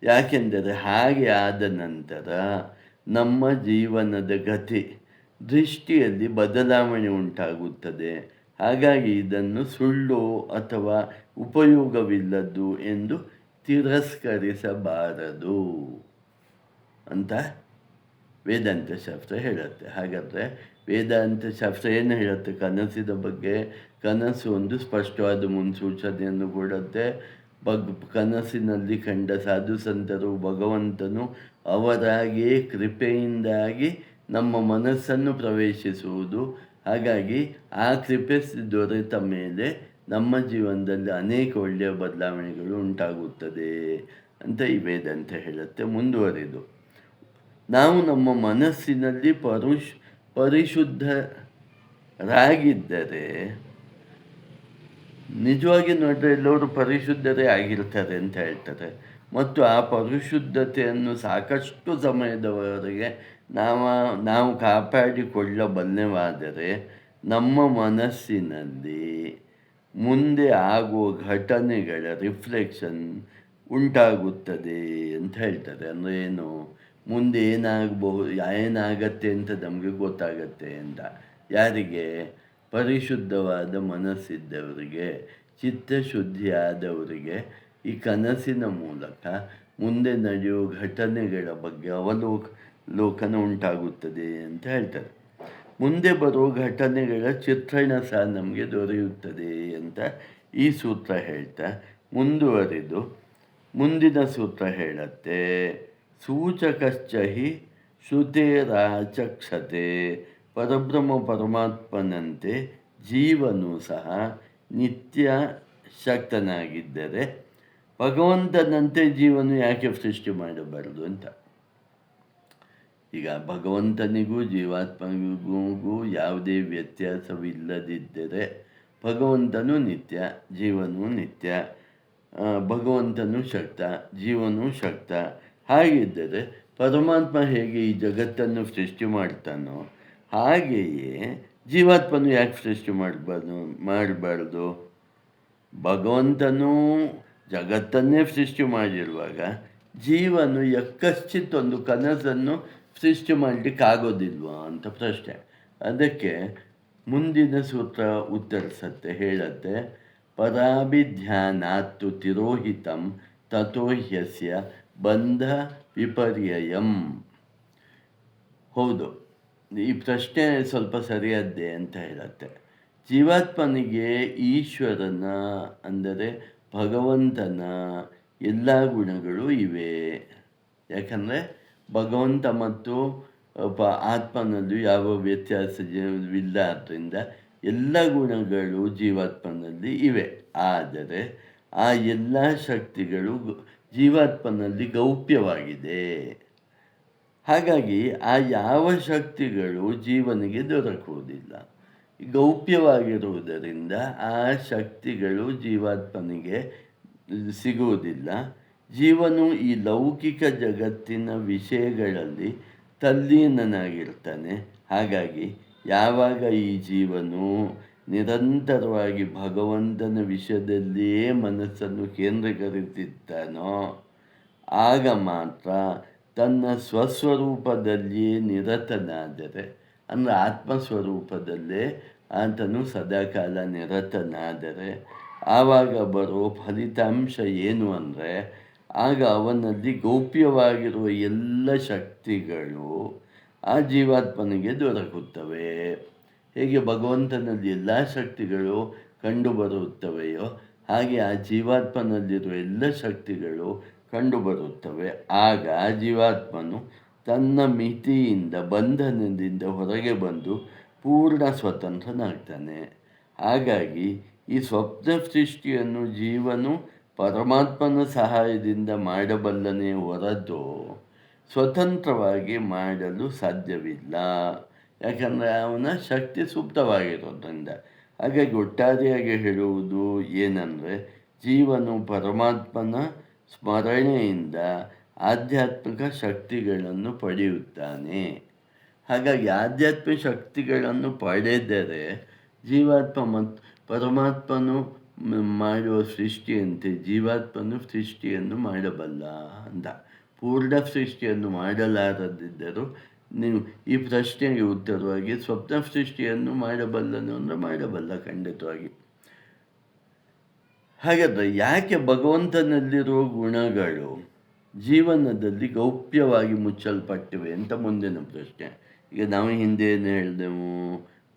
ಯಾಕೆಂದರೆ ಹಾಗೆ ಆದ ನಂತರ ನಮ್ಮ ಜೀವನದ ಗತಿ ದೃಷ್ಟಿಯಲ್ಲಿ ಬದಲಾವಣೆ ಉಂಟಾಗುತ್ತದೆ. ಹಾಗಾಗಿ ಇದನ್ನು ಸುಳ್ಳು ಅಥವಾ ಉಪಯೋಗವಿಲ್ಲದ್ದು ಎಂದು ತಿರಸ್ಕರಿಸಬಾರದು ಅಂತ ವೇದಾಂತ ಶಾಸ್ತ್ರ ಹೇಳುತ್ತೆ. ಹಾಗಾದರೆ ವೇದಾಂತ ಶಾಸ್ತ್ರ ಏನು ಹೇಳುತ್ತೆ ಕನಸಿನ ಬಗ್ಗೆ? ಕನಸು ಒಂದು ಸ್ಪಷ್ಟವಾದ ಮುನ್ಸೂಚನೆಯನ್ನು ಕೊಡುತ್ತೆ. ಕನಸಿನಲ್ಲಿ ಕಂಡ ಸಾಧು ಸಂತರು, ಭಗವಂತನು ಅವರಾಗಿಯೇ ಕೃಪೆಯಿಂದಾಗಿ ನಮ್ಮ ಮನಸ್ಸನ್ನು ಪ್ರವೇಶಿಸುವುದು. ಹಾಗಾಗಿ ಆ ಕೃಪೆ ದೊರೆತ ಮೇಲೆ ನಮ್ಮ ಜೀವನದಲ್ಲಿ ಅನೇಕ ಒಳ್ಳೆಯ ಬದಲಾವಣೆಗಳು ಉಂಟಾಗುತ್ತದೆ ಅಂತ ಈ ವೇದಾಂತ ಹೇಳುತ್ತೆ. ಮುಂದುವರಿದು, ನಾವು ನಮ್ಮ ಮನಸ್ಸಿನಲ್ಲಿ ಪರಿಶುದ್ಧರಾಗಿದ್ದರೆ, ನಿಜವಾಗಿ ನೋಡಿದ್ರೆ ಎಲ್ಲರೂ ಪರಿಶುದ್ಧರೇ ಆಗಿರ್ತಾರೆ ಅಂತ ಹೇಳ್ತಾರೆ. ಮತ್ತು ಆ ಪರಿಶುದ್ಧತೆಯನ್ನು ಸಾಕಷ್ಟು ಸಮಯದವರೆಗೆ ನಾವು ಕಾಪಾಡಿಕೊಳ್ಳಬಲ್ಲೆವಾದರೆ ನಮ್ಮ ಮನಸ್ಸಿನಲ್ಲಿ ಮುಂದೆ ಆಗುವ ಘಟನೆಗಳ ರಿಫ್ಲೆಕ್ಷನ್ ಉಂಟಾಗುತ್ತದೆ ಅಂತ ಹೇಳ್ತಾರೆ. ಅಂದರೆ ಏನು, ಮುಂದೆ ಏನಾಗತ್ತೆ ಅಂತ ನಮಗೆ ಗೊತ್ತಾಗತ್ತೆ ಅಂತ. ಯಾರಿಗೆ? ಪರಿಶುದ್ಧವಾದ ಮನಸ್ಸಿದ್ದವರಿಗೆ, ಚಿತ್ತಶುದ್ಧಿಯಾದವರಿಗೆ ಈ ಕನಸಿನ ಮೂಲಕ ಮುಂದೆ ನಡೆಯುವ ಘಟನೆಗಳ ಬಗ್ಗೆ ಅವಲೋಕನ ಉಂಟಾಗುತ್ತದೆ ಅಂತ ಹೇಳ್ತಾರೆ. ಮುಂದೆ ಬರುವ ಘಟನೆಗಳ ಚಿತ್ರಣ ಸಹ ನಮಗೆ ದೊರೆಯುತ್ತದೆ ಅಂತ ಈ ಸೂತ್ರ ಹೇಳ್ತಾ ಮುಂದುವರಿದು ಮುಂದಿನ ಸೂತ್ರ ಹೇಳುತ್ತೆ, ಸೂಚಕಶ್ಚ ಹಿ ಶ್ರುತೇರಾಚಕ್ಷತೆ. ಪರಮಾತ್ಮನಂತೆ ಜೀವನು ಸಹ ನಿತ್ಯ ಶಕ್ತನಾಗಿದ್ದರೆ ಭಗವಂತನಂತೆ ಜೀವನು ಯಾಕೆ ಸೃಷ್ಟಿ ಮಾಡಬಾರದು ಅಂತ. ಈಗ ಭಗವಂತನಿಗೂ ಜೀವಾತ್ಮನಿಗೂ ಯಾವುದೇ ವ್ಯತ್ಯಾಸವಿಲ್ಲದಿದ್ದರೆ ಭಗವಂತನೂ ನಿತ್ಯ, ಜೀವನೂ ನಿತ್ಯ. ಭಗವಂತನೂ ಶಕ್ತ, ಜೀವನೂ ಶಕ್ತ. ಹಾಗಿದ್ದರೆ ಪರಮಾತ್ಮ ಹೇಗೆ ಈ ಜಗತ್ತನ್ನು ಸೃಷ್ಟಿ ಮಾಡ್ತಾನೋ ಹಾಗೆಯೇ ಜೀವಾತ್ಮನು ಯಾಕೆ ಸೃಷ್ಟಿ ಮಾಡಬಾರ್ದು? ಭಗವಂತನೂ ಜಗತ್ತನ್ನೇ ಸೃಷ್ಟಿ ಮಾಡಿರುವಾಗ ಜೀವನು ಯಕ್ಕಶ್ಚಿತ್ ಒಂದು ಕನಸನ್ನು ಸೃಷ್ಟಿ ಮಾಡಲಿಕ್ಕಾಗೋದಿಲ್ವಾ ಅಂತ ಪ್ರಶ್ನೆ. ಅದಕ್ಕೆ ಮುಂದಿನ ಸೂತ್ರ ಉತ್ತರಿಸತ್ತೆ, ಹೇಳತ್ತೆ, ಪರಾಭಿಧ್ಯಾನಾತ್ತು ತಿರೋಹಿತಂ ತಥೋ ಹ್ಯಸ್ಯ ಬಂಧ ವಿಪರ್ಯಯಂ. ಹೌದು, ಈ ಪ್ರಶ್ನೆ ಸ್ವಲ್ಪ ಸರಿಯಾದ್ದೆ ಅಂತ ಹೇಳುತ್ತೆ. ಜೀವಾತ್ಮನಿಗೆ ಈಶ್ವರನ, ಅಂದರೆ ಭಗವಂತನ ಎಲ್ಲ ಗುಣಗಳು ಇವೆ. ಯಾಕಂದರೆ ಭಗವಂತ ಮತ್ತು ಆತ್ಮನಲ್ಲೂ ಯಾವ ವ್ಯತ್ಯಾಸವಿಲ್ಲ. ಆದ್ದರಿಂದ ಎಲ್ಲ ಗುಣಗಳು ಜೀವಾತ್ಮನಲ್ಲಿ ಇವೆ. ಆದರೆ ಆ ಎಲ್ಲ ಶಕ್ತಿಗಳು ಜೀವಾತ್ಮನಲ್ಲಿ ಗೌಪ್ಯವಾಗಿದೆ. ಹಾಗಾಗಿ ಆ ಯಾವ ಶಕ್ತಿಗಳು ಜೀವನಿಗೆ ದೊರಕುವುದಿಲ್ಲ. ಗೌಪ್ಯವಾಗಿರುವುದರಿಂದ ಆ ಶಕ್ತಿಗಳು ಜೀವಾತ್ಮನಿಗೆ ಸಿಗುವುದಿಲ್ಲ. ಜೀವನು ಈ ಲೌಕಿಕ ಜಗತ್ತಿನ ವಿಷಯಗಳಲ್ಲಿ ತಲ್ಲೀನನಾಗಿರ್ತಾನೆ. ಹಾಗಾಗಿ ಯಾವಾಗ ಈ ಜೀವನು ನಿರಂತರವಾಗಿ ಭಗವಂತನ ವಿಷಯದಲ್ಲಿಯೇ ಮನಸ್ಸನ್ನು ಕೇಂದ್ರೀಕರಿಸುತ್ತಾನೋ ಆಗ ಮಾತ್ರ ತನ್ನ ಸ್ವಸ್ವರೂಪದಲ್ಲಿಯೇ ನಿರತನಾದರೆ, ಅಂದರೆ ಆತ್ಮಸ್ವರೂಪದಲ್ಲೇ ಆತನು ಸದಾಕಾಲ ನಿರತನಾದರೆ ಆವಾಗ ಬರೋ ಫಲಿತಾಂಶ ಏನು ಅಂದರೆ, ಆಗ ಅವನಲ್ಲಿ ಗೌಪ್ಯವಾಗಿರುವ ಎಲ್ಲ ಶಕ್ತಿಗಳು ಆ ಜೀವಾತ್ಮನಿಗೆ ದೊರಕುತ್ತವೆ. ಹೇಗೆ ಭಗವಂತನಲ್ಲಿ ಎಲ್ಲ ಶಕ್ತಿಗಳು ಕಂಡುಬರುತ್ತವೆಯೋ ಹಾಗೆ ಆ ಜೀವಾತ್ಮನಲ್ಲಿರುವ ಎಲ್ಲ ಶಕ್ತಿಗಳು ಕಂಡುಬರುತ್ತವೆ. ಆಗ ಆ ಜೀವಾತ್ಮನು ತನ್ನ ಮಿತಿಯಿಂದ ಬಂಧನದಿಂದ ಹೊರಗೆ ಬಂದು ಪೂರ್ಣ ಸ್ವತಂತ್ರನಾಗ್ತಾನೆ. ಹಾಗಾಗಿ ಈ ಸ್ವಪ್ನ ಸೃಷ್ಟಿಯನ್ನು ಜೀವನು ಪರಮಾತ್ಮನ ಸಹಾಯದಿಂದ ಮಾಡಬಲ್ಲನೇ ಹೊರತು ಸ್ವತಂತ್ರವಾಗಿ ಮಾಡಲು ಸಾಧ್ಯವಿಲ್ಲ. ಯಾಕಂದರೆ ಅವನ ಶಕ್ತಿ ಸುಪ್ತವಾಗಿರೋದ್ರಿಂದ. ಹಾಗಾಗಿ ಒಟ್ಟಾರೆಯಾಗಿ ಹೇಳುವುದು ಏನಂದರೆ, ಜೀವನು ಪರಮಾತ್ಮನ ಸ್ಮರಣೆಯಿಂದ ಆಧ್ಯಾತ್ಮಿಕ ಶಕ್ತಿಗಳನ್ನು ಪಡೆಯುತ್ತಾನೆ. ಹಾಗಾಗಿ ಆಧ್ಯಾತ್ಮಿಕ ಶಕ್ತಿಗಳನ್ನು ಪಡೆದರೆ ಜೀವಾತ್ಮ ಮತ್ತು ಪರಮಾತ್ಮನು ಮಾಡುವ ಸೃಷ್ಟಿಯಂತೆ ಜೀವಾತ್ಮನು ಸೃಷ್ಟಿಯನ್ನು ಮಾಡಬಲ್ಲ ಅಂತ. ಪೂರ್ಣ ಸೃಷ್ಟಿಯನ್ನು ಮಾಡಲಾರದಿದ್ದರೂ ನೀವು ಈ ಪ್ರಶ್ನೆಗೆ ಉತ್ತರವಾಗಿ ಸ್ವಪ್ನ ಸೃಷ್ಟಿಯನ್ನು ಮಾಡಬಲ್ಲನು ಅಂದರೆ ಮಾಡಬಲ್ಲ, ಖಂಡಿತವಾಗಿ. ಹಾಗಾದರೆ ಯಾಕೆ ಭಗವಂತನಲ್ಲಿರುವ ಗುಣಗಳು ಜೀವನದಲ್ಲಿ ಗೌಪ್ಯವಾಗಿ ಮುಚ್ಚಲ್ಪಟ್ಟಿವೆ ಅಂತ ಮುಂದಿನ ಪ್ರಶ್ನೆ. ಈಗ ನಾವು ಹಿಂದೆ ಏನು ಹೇಳಿದೆವು,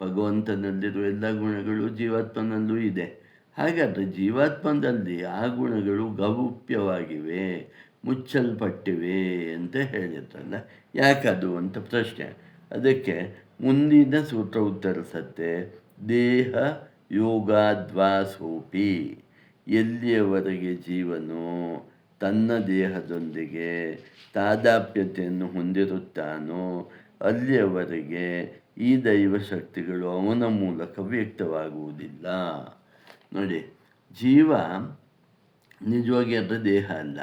ಭಗವಂತನಲ್ಲಿರುವ ಎಲ್ಲ ಗುಣಗಳು ಜೀವಾತ್ಮನಲ್ಲೂ ಇದೆ. ಹಾಗಾದರೆ ಜೀವಾತ್ಮದಲ್ಲಿ ಆ ಗುಣಗಳು ಗೌಪ್ಯವಾಗಿವೆ, ಮುಚ್ಚಲ್ಪಟ್ಟಿವೆ ಅಂತ ಹೇಳಿದ್ರಲ್ಲ, ಯಾಕದು ಅಂತ ಪ್ರಶ್ನೆ. ಅದಕ್ಕೆ ಮುಂದಿನ ಸೂತ್ರ ಉತ್ತರಿಸತ್ತೆ. ದೇಹ ಯೋಗಾದ್ವಾಸೋಪಿ, ಎಲ್ಲಿಯವರೆಗೆ ಜೀವನು ತನ್ನ ದೇಹದೊಂದಿಗೆ ತಾದಾಪ್ಯತೆಯನ್ನು ಹೊಂದಿರುತ್ತಾನೋ ಅಲ್ಲಿಯವರೆಗೆ ಈ ದೈವಶಕ್ತಿಗಳು ಅವನ ಮೂಲಕ ವ್ಯಕ್ತವಾಗುವುದಿಲ್ಲ. ನೋಡಿ, ಜೀವ ನಿಜವಾಗಿ ಅದರ ದೇಹ ಅಲ್ಲ.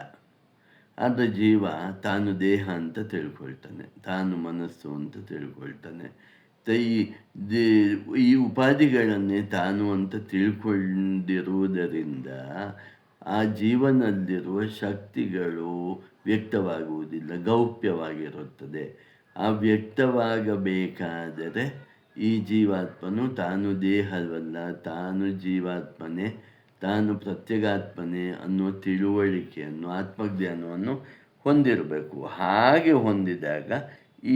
ಆದರೆ ಜೀವ ತಾನು ದೇಹ ಅಂತ ತಿಳ್ಕೊಳ್ತಾನೆ, ತಾನು ಮನಸ್ಸು ಅಂತ ತಿಳ್ಕೊಳ್ತಾನೆ. ಈ ಉಪಾಧಿಗಳನ್ನೇ ತಾನು ಅಂತ ತಿಳ್ಕೊಂಡಿರುವುದರಿಂದ ಆ ಜೀವನಲ್ಲಿರುವ ಶಕ್ತಿಗಳು ವ್ಯಕ್ತವಾಗುವುದಿಲ್ಲ, ಗೌಪ್ಯವಾಗಿರುತ್ತದೆ. ಆ ವ್ಯಕ್ತವಾಗಬೇಕಾದರೆ ಈ ಜೀವಾತ್ಮನು ತಾನು ದೇಹವಲ್ಲ, ತಾನು ಜೀವಾತ್ಮನೇ, ತಾನು ಪ್ರತ್ಯೇಗಾತ್ಮನೇ ಅನ್ನುವ ತಿಳುವಳಿಕೆಯನ್ನು, ಆತ್ಮಜ್ಞಾನವನ್ನು ಹೊಂದಿರಬೇಕು. ಹಾಗೆ ಹೊಂದಿದಾಗ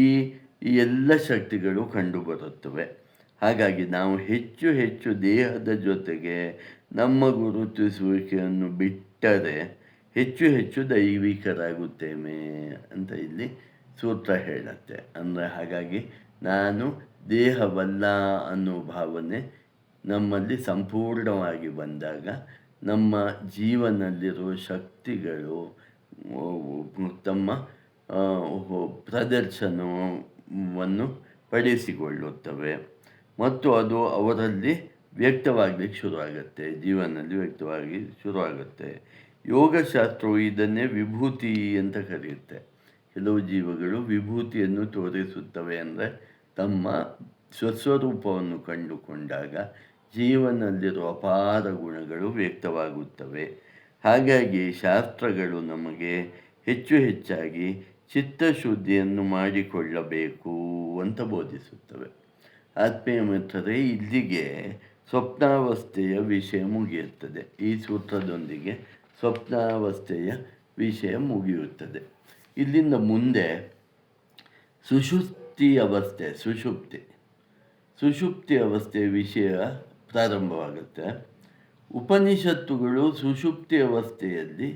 ಈ ಎಲ್ಲ ಶಕ್ತಿಗಳು ಕಂಡುಬರುತ್ತವೆ. ಹಾಗಾಗಿ ನಾವು ಹೆಚ್ಚು ಹೆಚ್ಚು ದೇಹದ ಜೊತೆಗೆ ನಮ್ಮ ಗುರುತಿಸುವಿಕೆಯನ್ನು ಬಿಟ್ಟರೆ ಹೆಚ್ಚು ಹೆಚ್ಚು ದೈವಿಕರಾಗುತ್ತೇವೆ ಅಂತ ಇಲ್ಲಿ ಸೂತ್ರ ಹೇಳುತ್ತೆ. ಅಂದರೆ ಹಾಗಾಗಿ ನಾನು ದೇಹವಲ್ಲ ಅನ್ನೋ ಭಾವನೆ ನಮ್ಮಲ್ಲಿ ಸಂಪೂರ್ಣವಾಗಿ ಬಂದಾಗ ನಮ್ಮ ಜೀವನದಲ್ಲಿರುವ ಶಕ್ತಿಗಳು ತಮ್ಮ ಪ್ರದರ್ಶನವನ್ನು ಪಡಿಸಿಕೊಳ್ಳುತ್ತವೆ ಮತ್ತು ಅದು ಅವರಲ್ಲಿ ವ್ಯಕ್ತವಾಗಲಿಕ್ಕೆ ಶುರುವಾಗುತ್ತೆ, ಜೀವನದಲ್ಲಿ ವ್ಯಕ್ತವಾಗಿ ಶುರುವಾಗುತ್ತೆ. ಯೋಗಶಾಸ್ತ್ರವು ಇದನ್ನೇ ವಿಭೂತಿ ಅಂತ ಕರೆಯುತ್ತೆ. ಕೆಲವು ಜೀವಗಳು ವಿಭೂತಿಯನ್ನು ತೋರಿಸುತ್ತವೆ, ಅಂದರೆ ತಮ್ಮ ಸ್ವಸ್ವರೂಪವನ್ನು ಕಂಡುಕೊಂಡಾಗ ಜೀವನದಲ್ಲಿರುವ ಅಪಾರ ಗುಣಗಳು ವ್ಯಕ್ತವಾಗುತ್ತವೆ. ಹಾಗಾಗಿ ಶಾಸ್ತ್ರಗಳು ನಮಗೆ ಹೆಚ್ಚು ಹೆಚ್ಚಾಗಿ ಚಿತ್ತಶುದ್ಧಿಯನ್ನು ಮಾಡಿಕೊಳ್ಳಬೇಕು ಅಂತ ಬೋಧಿಸುತ್ತವೆ. ಆತ್ಮೀಯ ಮಿತ್ರರೇ, ಇಲ್ಲಿಗೆ ಸ್ವಪ್ನಾವಸ್ಥೆಯ ವಿಷಯ ಮುಗಿಯುತ್ತದೆ. ಈ ಸೂತ್ರದೊಂದಿಗೆ ಸ್ವಪ್ನಾವಸ್ಥೆಯ ವಿಷಯ ಮುಗಿಯುತ್ತದೆ. ಇಲ್ಲಿಂದ ಮುಂದೆ ಸುಷುಪ್ತಿ ಅವಸ್ಥೆಯ ವಿಷಯ ಪ್ರಾರಂಭವಾಗುತ್ತೆ. ಉಪನಿಷತ್ತುಗಳು ಸುಷುಪ್ತಿ ಅವಸ್ಥೆಯಲ್ಲಿ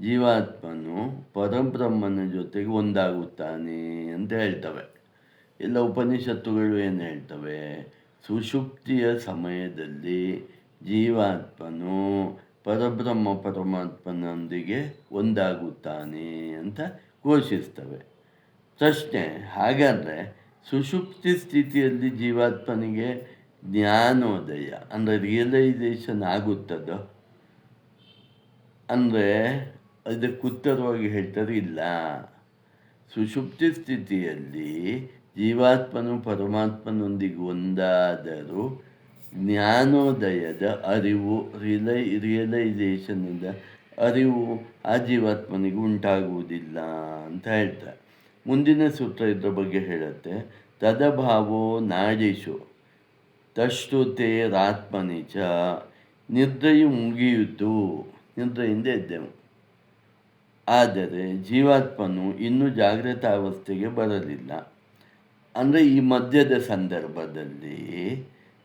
ಜೀವಾತ್ಮನು ಪರಬ್ರಹ್ಮನ ಜೊತೆಗೆ ಒಂದಾಗುತ್ತಾನೆ ಅಂತ ಹೇಳ್ತವೆ. ಎಲ್ಲ ಉಪನಿಷತ್ತುಗಳು ಏನು ಹೇಳ್ತವೆ? ಸುಷುಪ್ತಿಯ ಸಮಯದಲ್ಲಿ ಜೀವಾತ್ಮನು ಪರಮಾತ್ಮನೊಂದಿಗೆ ಒಂದಾಗುತ್ತಾನೆ ಅಂತ ಘೋಷಿಸ್ತವೆ. ಪ್ರಶ್ನೆ: ಹಾಗಾದರೆ ಸುಷುಪ್ತಿ ಸ್ಥಿತಿಯಲ್ಲಿ ಜೀವಾತ್ಮನಿಗೆ ಜ್ಞಾನೋದಯ ಅಂದರೆ ರಿಯಲೈಸೇಷನ್ ಆಗುತ್ತದೋ? ಅಂದರೆ ಅದಕ್ಕೆ ಉತ್ತರವಾಗಿ ಹೇಳ್ತಾರೆ, ಇಲ್ಲ. ಸುಷುಪ್ತಿ ಸ್ಥಿತಿಯಲ್ಲಿ ಜೀವಾತ್ಮನು ಪರಮಾತ್ಮನೊಂದಿಗೆ ಒಂದಾದರೂ ಜ್ಞಾನೋದಯದ ಅರಿವು, ರಿಯಲೈಸೇಷನಿಂದ ಅರಿವು ಆ ಜೀವಾತ್ಮನಿಗೆ ಉಂಟಾಗುವುದಿಲ್ಲ ಅಂತ ಹೇಳ್ತಾರೆ. ಮುಂದಿನ ಸೂತ್ರ ಇದರ ಬಗ್ಗೆ ಹೇಳುತ್ತೆ: ತದಭಾವೋ ನಾಡೀಶು ತಶ್ರುತೆ ರಾತ್ಮನಿ ಚ. ನಿದ್ರೆಯು ಮುಗಿಯಿತು, ನಿದ್ರೆಯಿಂದ ಎದ್ದೆವು, ಆದರೆ ಜೀವಾತ್ಮನು ಇನ್ನೂ ಜಾಗೃತಾವಸ್ಥೆಗೆ ಬರಲಿಲ್ಲ. ಅಂದರೆ ಈ ಮಧ್ಯದ ಸಂದರ್ಭದಲ್ಲಿ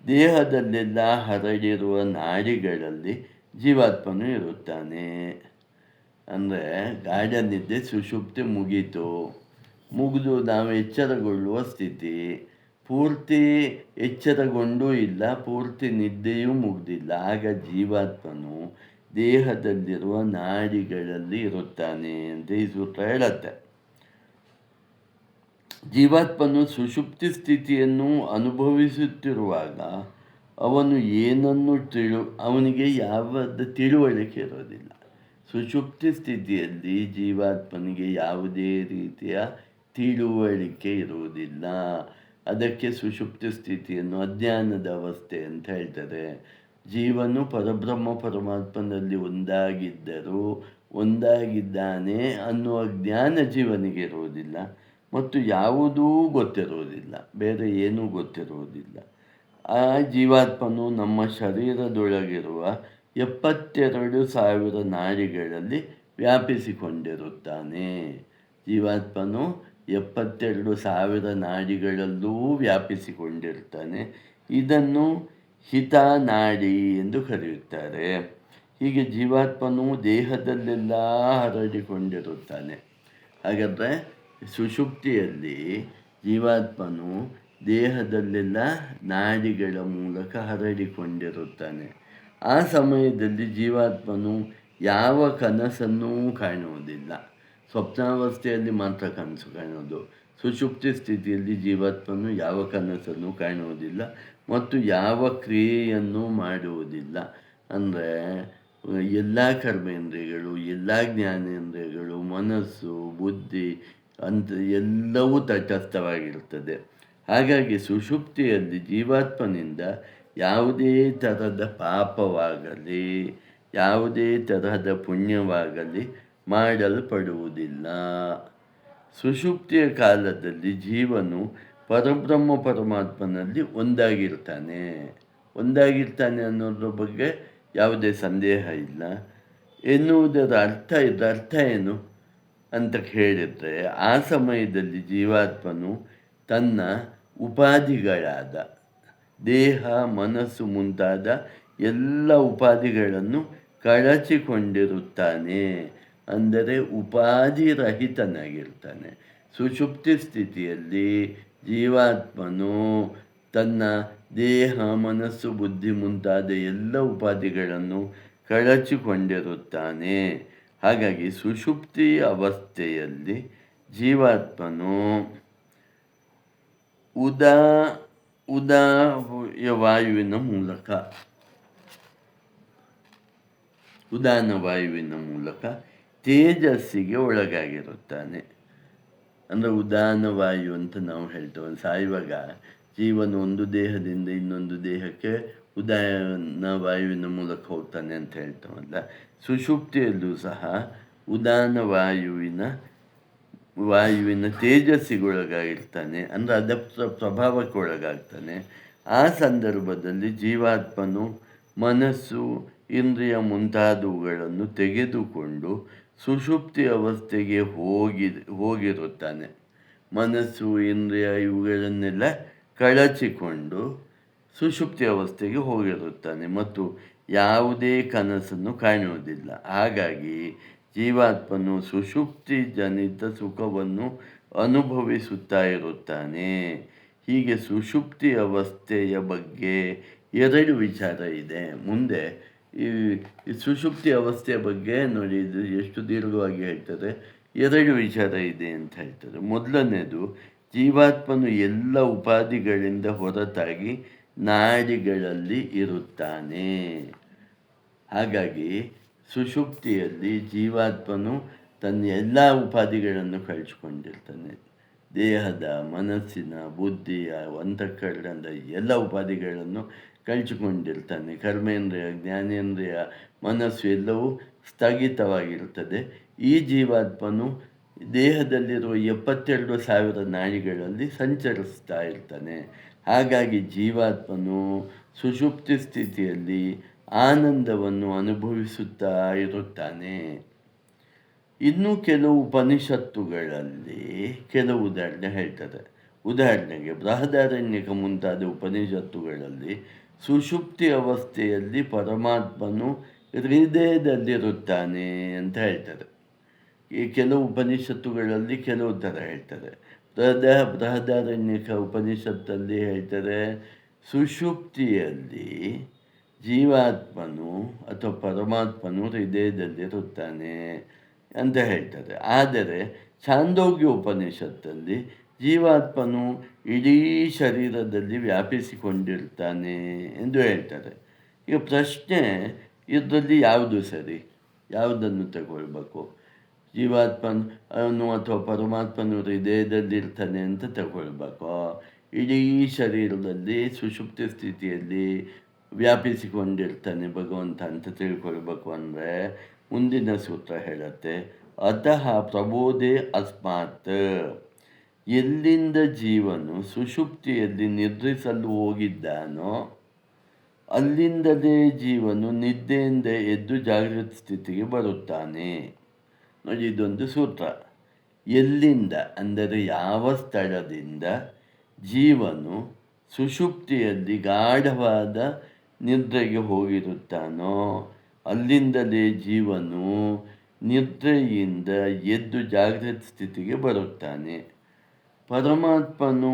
ದೇಹದಲ್ಲೆಲ್ಲ ಹರಡಿರುವ ನಾಡಿಗಳಲ್ಲಿ ಜೀವಾತ್ಮನು ಇರುತ್ತಾನೆ. ಅಂದರೆ ಗಾಢ ನಿದ್ದೆ, ಸುಷುಪ್ತಿ ಮುಗಿದು ನಾವು ಎಚ್ಚರಗೊಳ್ಳುವ ಸ್ಥಿತಿ. ಪೂರ್ತಿ ಎಚ್ಚರಗೊಂಡೂ ಇಲ್ಲ, ಪೂರ್ತಿ ನಿದ್ದೆಯೂ ಮುಗಿದಿಲ್ಲ. ಆಗ ಜೀವಾತ್ಮನು ದೇಹದಲ್ಲಿರುವ ನಾಡಿಗಳಲ್ಲಿ ಇರುತ್ತಾನೆ ಅಂತ ಈ ಸೂತ್ರ ಹೇಳುತ್ತೆ. ಜೀವಾತ್ಮನು ಸುಷುಪ್ತಿ ಸ್ಥಿತಿಯನ್ನು ಅನುಭವಿಸುತ್ತಿರುವಾಗ ಅವನು ಏನನ್ನು ಅವನಿಗೆ ಯಾವುದೇ ತಿಳುವಳಿಕೆ ಇರೋದಿಲ್ಲ. ಸುಷುಪ್ತಿ ಸ್ಥಿತಿಯಲ್ಲಿ ಜೀವಾತ್ಮನಿಗೆ ಯಾವುದೇ ರೀತಿಯ ತಿಳುವಳಿಕೆ ಇರುವುದಿಲ್ಲ. ಅದಕ್ಕೆ ಸುಷುಪ್ತಿ ಸ್ಥಿತಿಯನ್ನು ಅಜ್ಞಾನದ ಅವಸ್ಥೆ ಅಂತ ಹೇಳ್ತಾರೆ. ಜೀವನು ಪರಬ್ರಹ್ಮ ಪರಮಾತ್ಮನಲ್ಲಿ ಒಂದಾಗಿದ್ದಾನೆ ಅನ್ನುವ ಜ್ಞಾನ ಜೀವನಿಗೆ ಇರುವುದಿಲ್ಲ, ಮತ್ತು ಯಾವುದೂ ಗೊತ್ತಿರುವುದಿಲ್ಲ, ಬೇರೆ ಏನೂ ಗೊತ್ತಿರುವುದಿಲ್ಲ. ಆ ಜೀವಾತ್ಮನು ನಮ್ಮ ಶರೀರದೊಳಗಿರುವ 72,000 ನಾಡಿಗಳಲ್ಲಿ ವ್ಯಾಪಿಸಿಕೊಂಡಿರುತ್ತಾನೆ. ಜೀವಾತ್ಮನು 72,000 ನಾಡಿಗಳಲ್ಲೂ ವ್ಯಾಪಿಸಿಕೊಂಡಿರ್ತಾನೆ. ಇದನ್ನು ಹಿತನಾಡಿ ಎಂದು ಕರೆಯುತ್ತಾರೆ. ಹೀಗೆ ಜೀವಾತ್ಮನು ದೇಹದಲ್ಲೆಲ್ಲ ಹರಡಿಕೊಂಡಿರುತ್ತಾನೆ. ಹಾಗಾದರೆ ಸುಷುಪ್ತಿಯಲ್ಲಿ ಜೀವಾತ್ಮನು ದೇಹದಲ್ಲೆಲ್ಲ ನಾಡಿಗಳ ಮೂಲಕ ಹರಡಿಕೊಂಡಿರುತ್ತಾನೆ. ಆ ಸಮಯದಲ್ಲಿ ಜೀವಾತ್ಮನು ಯಾವ ಕನಸನ್ನೂ ಕಾಣುವುದಿಲ್ಲ. ಸ್ವಪ್ನಾವಸ್ಥೆಯಲ್ಲಿ ಮಾತ್ರ ಕನಸು ಕಾಣೋದು. ಸುಷುಪ್ತಿ ಸ್ಥಿತಿಯಲ್ಲಿ ಜೀವಾತ್ಮನು ಯಾವ ಕನಸನ್ನು ಕಾಣುವುದಿಲ್ಲ ಮತ್ತು ಯಾವ ಕ್ರಿಯೆಯನ್ನು ಮಾಡುವುದಿಲ್ಲ. ಅಂದರೆ ಎಲ್ಲ ಕರ್ಮೇಂದ್ರಿಯಗಳು, ಎಲ್ಲ ಜ್ಞಾನೇಂದ್ರಿಯಗಳು, ಮನಸ್ಸು, ಬುದ್ಧಿ ಅಂತ ಎಲ್ಲವೂ ತಟಸ್ಥವಾಗಿರುತ್ತದೆ. ಹಾಗಾಗಿ ಸುಷುಪ್ತಿಯಲ್ಲಿ ಜೀವಾತ್ಮನಿಂದ ಯಾವುದೇ ತರಹದ ಪಾಪವಾಗಲಿ ಯಾವುದೇ ತರಹದ ಪುಣ್ಯವಾಗಲಿ ಮಾಡಲ್ಪಡುವುದಿಲ್ಲ. ಸುಷುಪ್ತಿಯ ಕಾಲದಲ್ಲಿ ಜೀವನು ಪರಬ್ರಹ್ಮ ಪರಮಾತ್ಮನಲ್ಲಿ ಒಂದಾಗಿರ್ತಾನೆ ಅನ್ನೋದ್ರ ಬಗ್ಗೆ ಯಾವುದೇ ಸಂದೇಹ ಇಲ್ಲ ಎನ್ನುವುದರ ಅರ್ಥ ಏನು ಅಂತ ಹೇಳಿದರೆ, ಆ ಸಮಯದಲ್ಲಿ ಜೀವಾತ್ಮನು ತನ್ನ ಉಪಾಧಿಗಳಾದ ದೇಹ, ಮನಸ್ಸು ಮುಂತಾದ ಎಲ್ಲ ಉಪಾಧಿಗಳನ್ನು ಕಳಚಿಕೊಂಡಿರುತ್ತಾನೆ. ಅಂದರೆ ಉಪಾಧಿರಹಿತನಾಗಿರ್ತಾನೆ. ಸುಷುಪ್ತಿ ಸ್ಥಿತಿಯಲ್ಲಿ ಜೀವಾತ್ಮನು ತನ್ನ ದೇಹ, ಮನಸ್ಸು, ಬುದ್ಧಿ ಮುಂತಾದ ಎಲ್ಲ ಉಪಾಧಿಗಳನ್ನು ಕಳಚಿಕೊಂಡಿರುತ್ತಾನೆ. ಹಾಗಾಗಿ ಸುಷುಪ್ತಿ ಅವಸ್ಥೆಯಲ್ಲಿ ಜೀವಾತ್ಮನು ಉದಾನ ವಾಯುವಿನ ಮೂಲಕ ತೇಜಸ್ಸಿಗೆ ಒಳಗಾಗಿರುತ್ತಾನೆ. ಅಂದರೆ ಉದಾನ ವಾಯು ಅಂತ ನಾವು ಹೇಳ್ತೇವೆ. ಸಾಯುವಾಗ ಜೀವನ ಒಂದು ದೇಹದಿಂದ ಇನ್ನೊಂದು ದೇಹಕ್ಕೆ ಉದಾನ ವಾಯುವಿನ ಮೂಲಕ ಹೋಗ್ತಾನೆ ಅಂತ ಹೇಳ್ತೇವಲ್ಲ. ಸುಷುಪ್ತಿಯಲ್ಲೂ ಸಹ ಉದಾನ ವಾಯುವಿನ ತೇಜಸ್ಸಿಗೊಳಗಾಗಿರ್ತಾನೆ. ಅಂದರೆ ಅದರ ಪ್ರಭಾವಕ್ಕೆ ಒಳಗಾಗ್ತಾನೆ. ಆ ಸಂದರ್ಭದಲ್ಲಿ ಜೀವಾತ್ಮನು ಮನಸ್ಸು, ಇಂದ್ರಿಯ ಮುಂತಾದವುಗಳನ್ನು ತೆಗೆದುಕೊಂಡು ಸುಷುಪ್ತಿ ಅವಸ್ಥೆಗೆ ಹೋಗಿರುತ್ತಾನೆ. ಮನಸ್ಸು, ಇಂದ್ರಿಯ ಇವುಗಳನ್ನೆಲ್ಲ ಕಳಚಿಕೊಂಡು ಸುಷುಪ್ತಿ ಅವಸ್ಥೆಗೆ ಹೋಗಿರುತ್ತಾನೆ ಮತ್ತು ಯಾವುದೇ ಕನಸನ್ನು ಕಾಣುವುದಿಲ್ಲ. ಹಾಗಾಗಿ ಜೀವಾತ್ಮನು ಸುಷುಪ್ತಿ ಜನಿತ ಸುಖವನ್ನು ಅನುಭವಿಸುತ್ತಾ ಇರುತ್ತಾನೆ. ಹೀಗೆ ಸುಷುಪ್ತಿ ಅವಸ್ಥೆಯ ಬಗ್ಗೆ 2 ವಿಚಾರ ಇದೆ. ಮುಂದೆ ಈ ಸುಷುಪ್ತಿ ಅವಸ್ಥೆಯ ಬಗ್ಗೆ ನೋಡಿ, ಇದು ಎಷ್ಟು ದೀರ್ಘವಾಗಿ ಹೇಳ್ತಾರೆ. 2 ವಿಚಾರ ಇದೆ ಅಂತ ಹೇಳ್ತಾರೆ. ಮೊದಲನೇದು, ಜೀವಾತ್ಮನು ಎಲ್ಲ ಉಪಾಧಿಗಳಿಂದ ಹೊರತಾಗಿ ನಾಡಿಗಳಲ್ಲಿ ಇರುತ್ತಾನೆ. ಹಾಗಾಗಿ ಸುಷುಪ್ತಿಯಲ್ಲಿ ಜೀವಾತ್ಮನು ತನ್ನ ಎಲ್ಲ ಉಪಾಧಿಗಳನ್ನು ಕಳ್ಚಿಕೊಂಡಿರ್ತಾನೆ. ದೇಹದ, ಮನಸ್ಸಿನ, ಬುದ್ಧಿಯ, ಅಂತಃಕರಣದ ಎಲ್ಲ ಉಪಾಧಿಗಳನ್ನು ಕಳ್ಚಿಕೊಂಡಿರ್ತಾನೆ. ಕರ್ಮೇಂದ್ರಿಯ, ಜ್ಞಾನೇಂದ್ರಿಯ, ಮನಸ್ಸು ಎಲ್ಲವೂ ಸ್ಥಗಿತವಾಗಿರುತ್ತದೆ. ಈ ಜೀವಾತ್ಮನು ದೇಹದಲ್ಲಿರುವ 72,000 ನಾಡಿಗಳಲ್ಲಿ ಸಂಚರಿಸ್ತಾ ಇರ್ತಾನೆ. ಹಾಗಾಗಿ ಜೀವಾತ್ಮನು ಸುಷುಪ್ತಿ ಸ್ಥಿತಿಯಲ್ಲಿ ಆನಂದವನ್ನು ಅನುಭವಿಸುತ್ತಾ ಇರುತ್ತಾನೆ. ಇನ್ನು ಕೆಲವು ಉಪನಿಷತ್ತುಗಳಲ್ಲಿ ಕೆಲವು ಉದಾಹರಣೆ ಹೇಳ್ತಾರೆ. ಉದಾಹರಣೆಗೆ ಬೃಹದಾರಣ್ಯಕ ಮುಂತಾದ ಉಪನಿಷತ್ತುಗಳಲ್ಲಿ ಸುಷುಪ್ತಿ ಅವಸ್ಥೆಯಲ್ಲಿ ಪರಮಾತ್ಮನು ಹೃದಯದಲ್ಲಿರುತ್ತಾನೆ ಅಂತ ಹೇಳ್ತಾರೆ. ಈ ಕೆಲವು ಉಪನಿಷತ್ತುಗಳಲ್ಲಿ ಕೆಲವು ಥರ ಹೇಳ್ತಾರೆ. ಬೃಹದಾರಣ್ಯಕ ಉಪನಿಷತ್ತಲ್ಲಿ ಹೇಳ್ತಾರೆ, ಸುಷುಪ್ತಿಯಲ್ಲಿ ಜೀವಾತ್ಮನು ಅಥವಾ ಪರಮಾತ್ಮನು ಹೃದಯದಲ್ಲಿರುತ್ತಾನೆ ಅಂತ ಹೇಳ್ತಾರೆ. ಆದರೆ ಛಾಂದೋಗ್ಯ ಉಪನಿಷತ್ತಲ್ಲಿ ಜೀವಾತ್ಮನು ಇಡೀ ಶರೀರದಲ್ಲಿ ವ್ಯಾಪಿಸಿಕೊಂಡಿರ್ತಾನೆ ಎಂದು ಹೇಳ್ತಾರೆ. ಈಗ ಪ್ರಶ್ನೆ, ಇದರಲ್ಲಿ ಯಾವುದು ಸರಿ? ಯಾವುದನ್ನು ತಗೊಳ್ಬೇಕು? ಜೀವಾತ್ಮನು ಅಥವಾ ಪರಮಾತ್ಮನು ಹೃದಯದಲ್ಲಿರ್ತಾನೆ ಅಂತ ತಗೊಳ್ಬೇಕು, ಇಡೀ ಶರೀರದಲ್ಲಿ ಸುಷುಪ್ತಿ ಸ್ಥಿತಿಯಲ್ಲಿ ವ್ಯಾಪಿಸಿಕೊಂಡಿರ್ತಾನೆ ಭಗವಂತ ಅಂತ ತಿಳ್ಕೊಳ್ಬೇಕು ಅಂದರೆ ಮುಂದಿನ ಸೂತ್ರ ಹೇಳುತ್ತೆ, ಅತಃ ಪ್ರಬೋಧೆ ಅಸ್ಮಾತ್. ಎಲ್ಲಿಂದ ಜೀವನು ಸುಷುಪ್ತಿಯಲ್ಲಿ ನಿದ್ರಿಸಲು ಹೋಗಿದ್ದಾನೋ ಅಲ್ಲಿಂದಲೇ ಜೀವನು ನಿದ್ದೆಯಿಂದ ಎದ್ದು ಜಾಗೃತ ಸ್ಥಿತಿಗೆ ಬರುತ್ತಾನೆ. ನೋಡಿ, ಇದೊಂದು ಸೂತ್ರ. ಎಲ್ಲಿಂದ ಅಂದರೆ ಯಾವ ಸ್ಥಳದಿಂದ ಜೀವನು ಸುಷುಪ್ತಿಯಲ್ಲಿ ಗಾಢವಾದ ನಿದ್ರೆಗೆ ಹೋಗಿರುತ್ತಾನೋ ಅಲ್ಲಿಂದಲೇ ಜೀವನು ನಿದ್ರೆಯಿಂದ ಎದ್ದು ಜಾಗೃತ ಸ್ಥಿತಿಗೆ ಬರುತ್ತಾನೆ. ಪರಮಾತ್ಮನು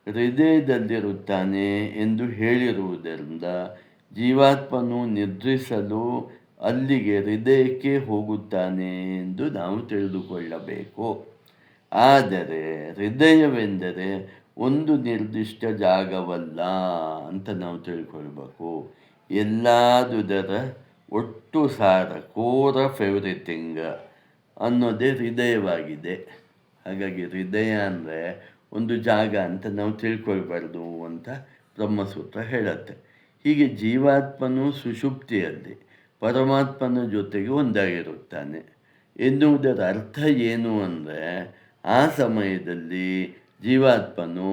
ಹೃದಯದಲ್ಲಿರುತ್ತಾನೆ ಎಂದು ಹೇಳಿರುವುದರಿಂದ ಜೀವಾತ್ಮನು ನಿದ್ರಿಸಲು ಅಲ್ಲಿಗೆ ಹೃದಯಕ್ಕೆ ಹೋಗುತ್ತಾನೆ ಎಂದು ನಾವು ತಿಳಿದುಕೊಳ್ಳಬೇಕು. ಆದರೆ ಹೃದಯವೆಂದರೆ ಒಂದು ನಿರ್ದಿಷ್ಟ ಜಾಗವಲ್ಲ ಅಂತ ನಾವು ತಿಳ್ಕೊಳ್ಬೇಕು. ಎಲ್ಲದರ ಒಟ್ಟು ಸಾರ, ಕೋರ್ ಆಫ್ ಎವ್ರಿಥಿಂಗ್ ಅನ್ನೋದೇ ಹೃದಯವಾಗಿದೆ. ಹಾಗಾಗಿ ಹೃದಯ ಅಂದರೆ ಒಂದು ಜಾಗ ಅಂತ ನಾವು ತಿಳ್ಕೊಳ್ಬಾರ್ದು ಅಂತ ಬ್ರಹ್ಮಸೂತ್ರ ಹೇಳುತ್ತೆ. ಹೀಗೆ ಜೀವಾತ್ಮನು ಸುಷುಪ್ತಿಯಲ್ಲಿ ಪರಮಾತ್ಮನ ಜೊತೆಗೆ ಒಂದಾಗಿರುತ್ತಾನೆ ಎನ್ನುವುದರ ಅರ್ಥ ಏನು ಅಂದರೆ, ಆ ಸಮಯದಲ್ಲಿ ಜೀವಾತ್ಮನು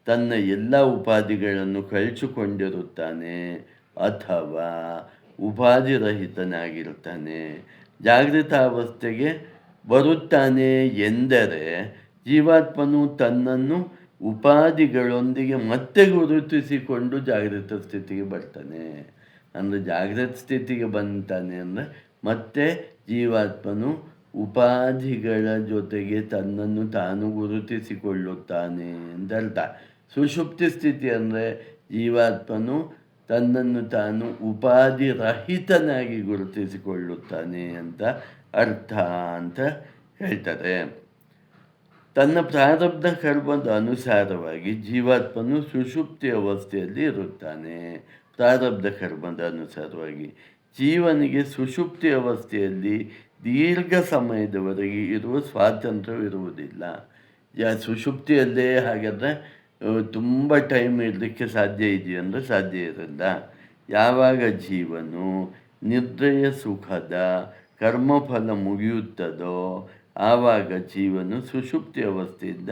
ತನ್ನ ಎಲ್ಲ ಉಪಾಧಿಗಳನ್ನು ಕಳಚಿಕೊಂಡಿರುತ್ತಾನೆ ಅಥವಾ ಉಪಾಧಿರಹಿತನಾಗಿರುತ್ತಾನೆ. ಜಾಗೃತಾವಸ್ಥೆಗೆ ಬರುತ್ತಾನೆ ಎಂದರೆ ಜೀವಾತ್ಮನು ತನ್ನನ್ನು ಉಪಾಧಿಗಳೊಂದಿಗೆ ಮತ್ತೆ ಗುರುತಿಸಿಕೊಂಡು ಜಾಗೃತ ಸ್ಥಿತಿಗೆ ಬರ್ತಾನೆ. ಅಂದರೆ ಜಾಗೃತ ಸ್ಥಿತಿಗೆ ಬಂತಾನೆ ಅಂದರೆ ಮತ್ತೆ ಜೀವಾತ್ಮನು ಉಪಾಧಿಗಳ ಜೊತೆಗೆ ತನ್ನನ್ನು ತಾನು ಗುರುತಿಸಿಕೊಳ್ಳುತ್ತಾನೆ ಎಂದರ್ಥ. ಸುಷುಪ್ತಿ ಸ್ಥಿತಿ ಅಂದರೆ ಜೀವಾತ್ಮನು ತನ್ನನ್ನು ತಾನು ಉಪಾಧಿರಹಿತನಾಗಿ ಗುರುತಿಸಿಕೊಳ್ಳುತ್ತಾನೆ ಅಂತ ಅರ್ಥ ಅಂತ ಹೇಳ್ತಾರೆ. ತನ್ನ ಪ್ರಾರಬ್ಧ ಕರ್ಮದ ಅನುಸಾರವಾಗಿ ಜೀವಾತ್ಮನು ಸುಷುಪ್ತಿ ಅವಸ್ಥೆಯಲ್ಲಿ ಇರುತ್ತಾನೆ. ಪ್ರಾರಬ್ಧ ಕರ್ಮದ ಅನುಸಾರವಾಗಿ ಜೀವನಿಗೆ ಸುಷುಪ್ತಿ ಅವಸ್ಥೆಯಲ್ಲಿ ದೀರ್ಘ ಸಮಯದವರೆಗೆ ಇರುವ ಸ್ವಾತಂತ್ರ್ಯವಿರುವುದಿಲ್ಲ. ಸುಷುಪ್ತಿಯಲ್ಲೇ ಹಾಗಾದರೆ ತುಂಬ ಟೈಮ್ ಇರಲಿಕ್ಕೆ ಸಾಧ್ಯ ಇದೆಯಂದರೆ ಸಾಧ್ಯ ಇರಲ್ಲ. ಯಾವಾಗ ಜೀವನು ನಿದ್ರೆಯ ಸುಖದ ಕರ್ಮಫಲ ಮುಗಿಯುತ್ತದೋ ಆವಾಗ ಜೀವನು ಸುಷುಪ್ತಿ ಅವಸ್ಥೆಯಿಂದ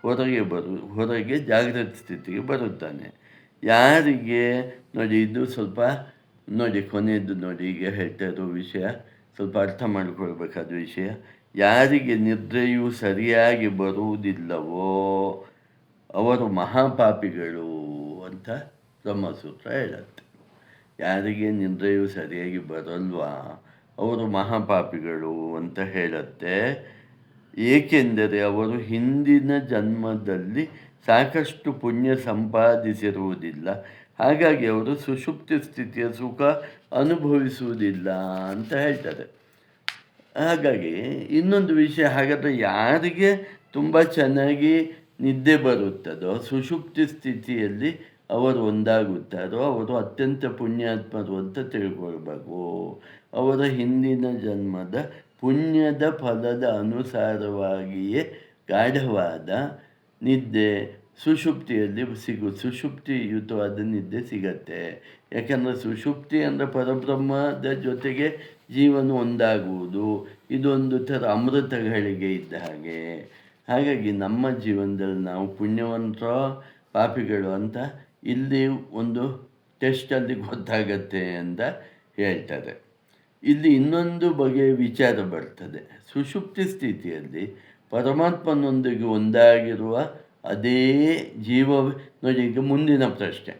ಹೊರಗೆ ಜಾಗೃತ ಸ್ಥಿತಿಗೆ ಬರುತ್ತಾನೆ. ಯಾರಿಗೆ ನೋಡಿ, ಇದು ಸ್ವಲ್ಪ ನೋಡಿ ಕೊನೆಯದು ನೋಡಿ, ಈಗ ಹೇಳ್ತಾ ಇರೋ ವಿಷಯ ಸ್ವಲ್ಪ ಅರ್ಥ ಮಾಡಿಕೊಳ್ಬೇಕಾದ ವಿಷಯ. ಯಾರಿಗೆ ನಿದ್ರೆಯು ಸರಿಯಾಗಿ ಬರುವುದಿಲ್ಲವೋ ಅವರು ಮಹಾಪಾಪಿಗಳು ಅಂತ ಬ್ರಹ್ಮಸೂತ್ರ ಹೇಳುತ್ತೆ. ಯಾರಿಗೆ ನಿದ್ರೆಯು ಸರಿಯಾಗಿ ಬರಲ್ವಾ ಅವರು ಮಹಾಪಾಪಿಗಳು ಅಂತ ಹೇಳುತ್ತೆ. ಏಕೆಂದರೆ ಅವರು ಹಿಂದಿನ ಜನ್ಮದಲ್ಲಿ ಸಾಕಷ್ಟು ಪುಣ್ಯ ಸಂಪಾದಿಸಿರುವುದಿಲ್ಲ. ಹಾಗಾಗಿ ಅವರು ಸುಷುಪ್ತಿ ಸ್ಥಿತಿಯ ಸುಖ ಅನುಭವಿಸುವುದಿಲ್ಲ ಅಂತ ಹೇಳ್ತಾರೆ. ಹಾಗಾಗಿ ಇನ್ನೊಂದು ವಿಷಯ, ಹಾಗಾದರೆ ಯಾರಿಗೆ ತುಂಬ ಚೆನ್ನಾಗಿ ನಿದ್ದೆ ಬರುತ್ತದೋ, ಸುಷುಪ್ತಿ ಸ್ಥಿತಿಯಲ್ಲಿ ಅವರು ಒಂದಾಗುತ್ತಾರೋ ಅವರು ಅತ್ಯಂತ ಪುಣ್ಯಾತ್ಮರು ಅಂತ ತಿಳ್ಕೊಳ್ಬೇಕು. ಅವರ ಹಿಂದಿನ ಜನ್ಮದ ಪುಣ್ಯದ ಫಲದ ಅನುಸಾರವಾಗಿಯೇ ಗಾಢವಾದ ನಿದ್ದೆ ಸುಷುಪ್ತಿಯಲ್ಲಿ ಸುಷುಪ್ತಿಯುತವಾದ ನಿದ್ದೆ ಸಿಗತ್ತೆ. ಯಾಕಂದರೆ ಸುಷುಪ್ತಿ ಅಂದರೆ ಪರಬ್ರಹ್ಮದ ಜೊತೆಗೆ ಜೀವನ ಒಂದಾಗುವುದು, ಇದೊಂದು ಥರ ಅಮೃತ ಘಳಿಗೆ ಇದ್ದ ಹಾಗೆ. ಹಾಗಾಗಿ ನಮ್ಮ ಜೀವನದಲ್ಲಿ ನಾವು ಪುಣ್ಯವಂತರೋ ಪಾಪಿಗಳು ಅಂತ ಇಲ್ಲಿ ಒಂದು ಟೆಸ್ಟಲ್ಲಿ ಗೊತ್ತಾಗತ್ತೆ ಅಂತ ಹೇಳ್ತಾರೆ. ಇಲ್ಲಿ ಇನ್ನೊಂದು ಬಗೆಯ ವಿಚಾರ ಬರ್ತದೆ. ಸುಷುಪ್ತಿ ಸ್ಥಿತಿಯಲ್ಲಿ ಪರಮಾತ್ಮನೊಂದಿಗೆ ಒಂದಾಗಿರುವ ಅದೇ ಜೀವ. ನೋಡಿ, ಈಗ ಮುಂದಿನ ಪ್ರಶ್ನೆ,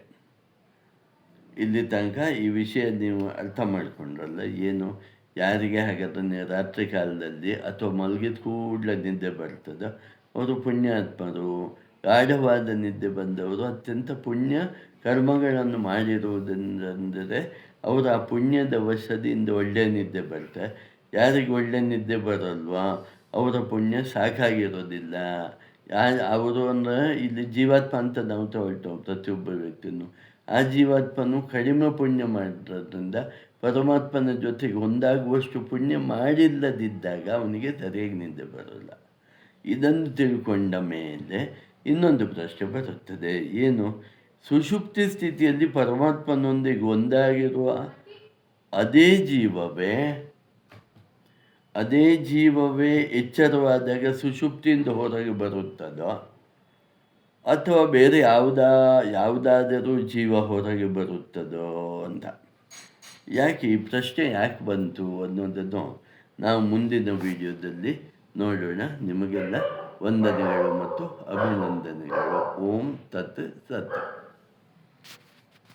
ಇಲ್ಲಿ ತನಕ ಈ ವಿಷಯ ನೀವು ಅರ್ಥ ಮಾಡಿಕೊಂಡ್ರಲ್ಲ, ಏನು ಯಾರಿಗೆ ಹಾಗಾದ್ರೆ ರಾತ್ರಿ ಕಾಲದಲ್ಲಿ ಅಥವಾ ಮಲಗಿದ ಕೂಡಲೇ ನಿದ್ದೆ ಬರ್ತದೋ ಅವರು ಪುಣ್ಯಾತ್ಮರು. ಗಾಢವಾದ ನಿದ್ದೆ ಬಂದವರು ಅತ್ಯಂತ ಪುಣ್ಯ ಕರ್ಮಗಳನ್ನು ಮಾಡಿರುವುದೆಂದರೆ ಅವರ ಆ ಪುಣ್ಯದ ವಶದಿಂದ ಒಳ್ಳೆಯ ನಿದ್ದೆ ಬರ್ತಾರೆ. ಯಾರಿಗೆ ಒಳ್ಳೆಯ ನಿದ್ದೆ ಬರಲ್ವಾ ಅವರ ಪುಣ್ಯ ಸಾಕಾಗಿರೋದಿಲ್ಲ. ಅವರು ಅಂದರೆ ಇಲ್ಲಿ ಜೀವಾತ್ಮ ಅಂತ ನಾವು ತಗೊಳ್ತೇವೆ ಪ್ರತಿಯೊಬ್ಬ ವ್ಯಕ್ತಿಯೂ. ಆ ಜೀವಾತ್ಮನು ಕಡಿಮೆ ಪುಣ್ಯ ಮಾಡಿರೋದ್ರಿಂದ ಪರಮಾತ್ಮನ ಜೊತೆಗೆ ಒಂದಾಗುವಷ್ಟು ಪುಣ್ಯ ಮಾಡಿಲ್ಲದಿದ್ದಾಗ ಅವನಿಗೆ ಸರಿಯಾಗಿ ನಿದ್ದೆ ಬರೋಲ್ಲ. ಇದನ್ನು ತಿಳ್ಕೊಂಡ ಮೇಲೆ ಇನ್ನೊಂದು ಪ್ರಶ್ನೆ ಬರುತ್ತದೆ, ಏನು? ಸುಷುಪ್ತಿ ಸ್ಥಿತಿಯಲ್ಲಿ ಪರಮಾತ್ಮನೊಂದಿಗೆ ಒಂದಾಗಿರುವ ಅದೇ ಜೀವವೇ ಎಚ್ಚರವಾದಾಗ ಸುಷುಪ್ತಿಯಿಂದ ಹೊರಗೆ ಬರುತ್ತದೋ ಅಥವಾ ಬೇರೆ ಯಾವುದಾದರೂ ಜೀವ ಹೊರಗೆ ಬರುತ್ತದೋ ಅಂತ. ಯಾಕೆ ಈ ಪ್ರಶ್ನೆ ಯಾಕೆ ಬಂತು ಅನ್ನೋದನ್ನು ನಾವು ಮುಂದಿನ ವಿಡಿಯೋದಲ್ಲಿ ನೋಡೋಣ. ನಿಮಗೆಲ್ಲ ವಂದನೆಗಳು ಮತ್ತು ಅಭಿನಂದನೆಗಳು. ಓಂ ತತ್ ಸತ್.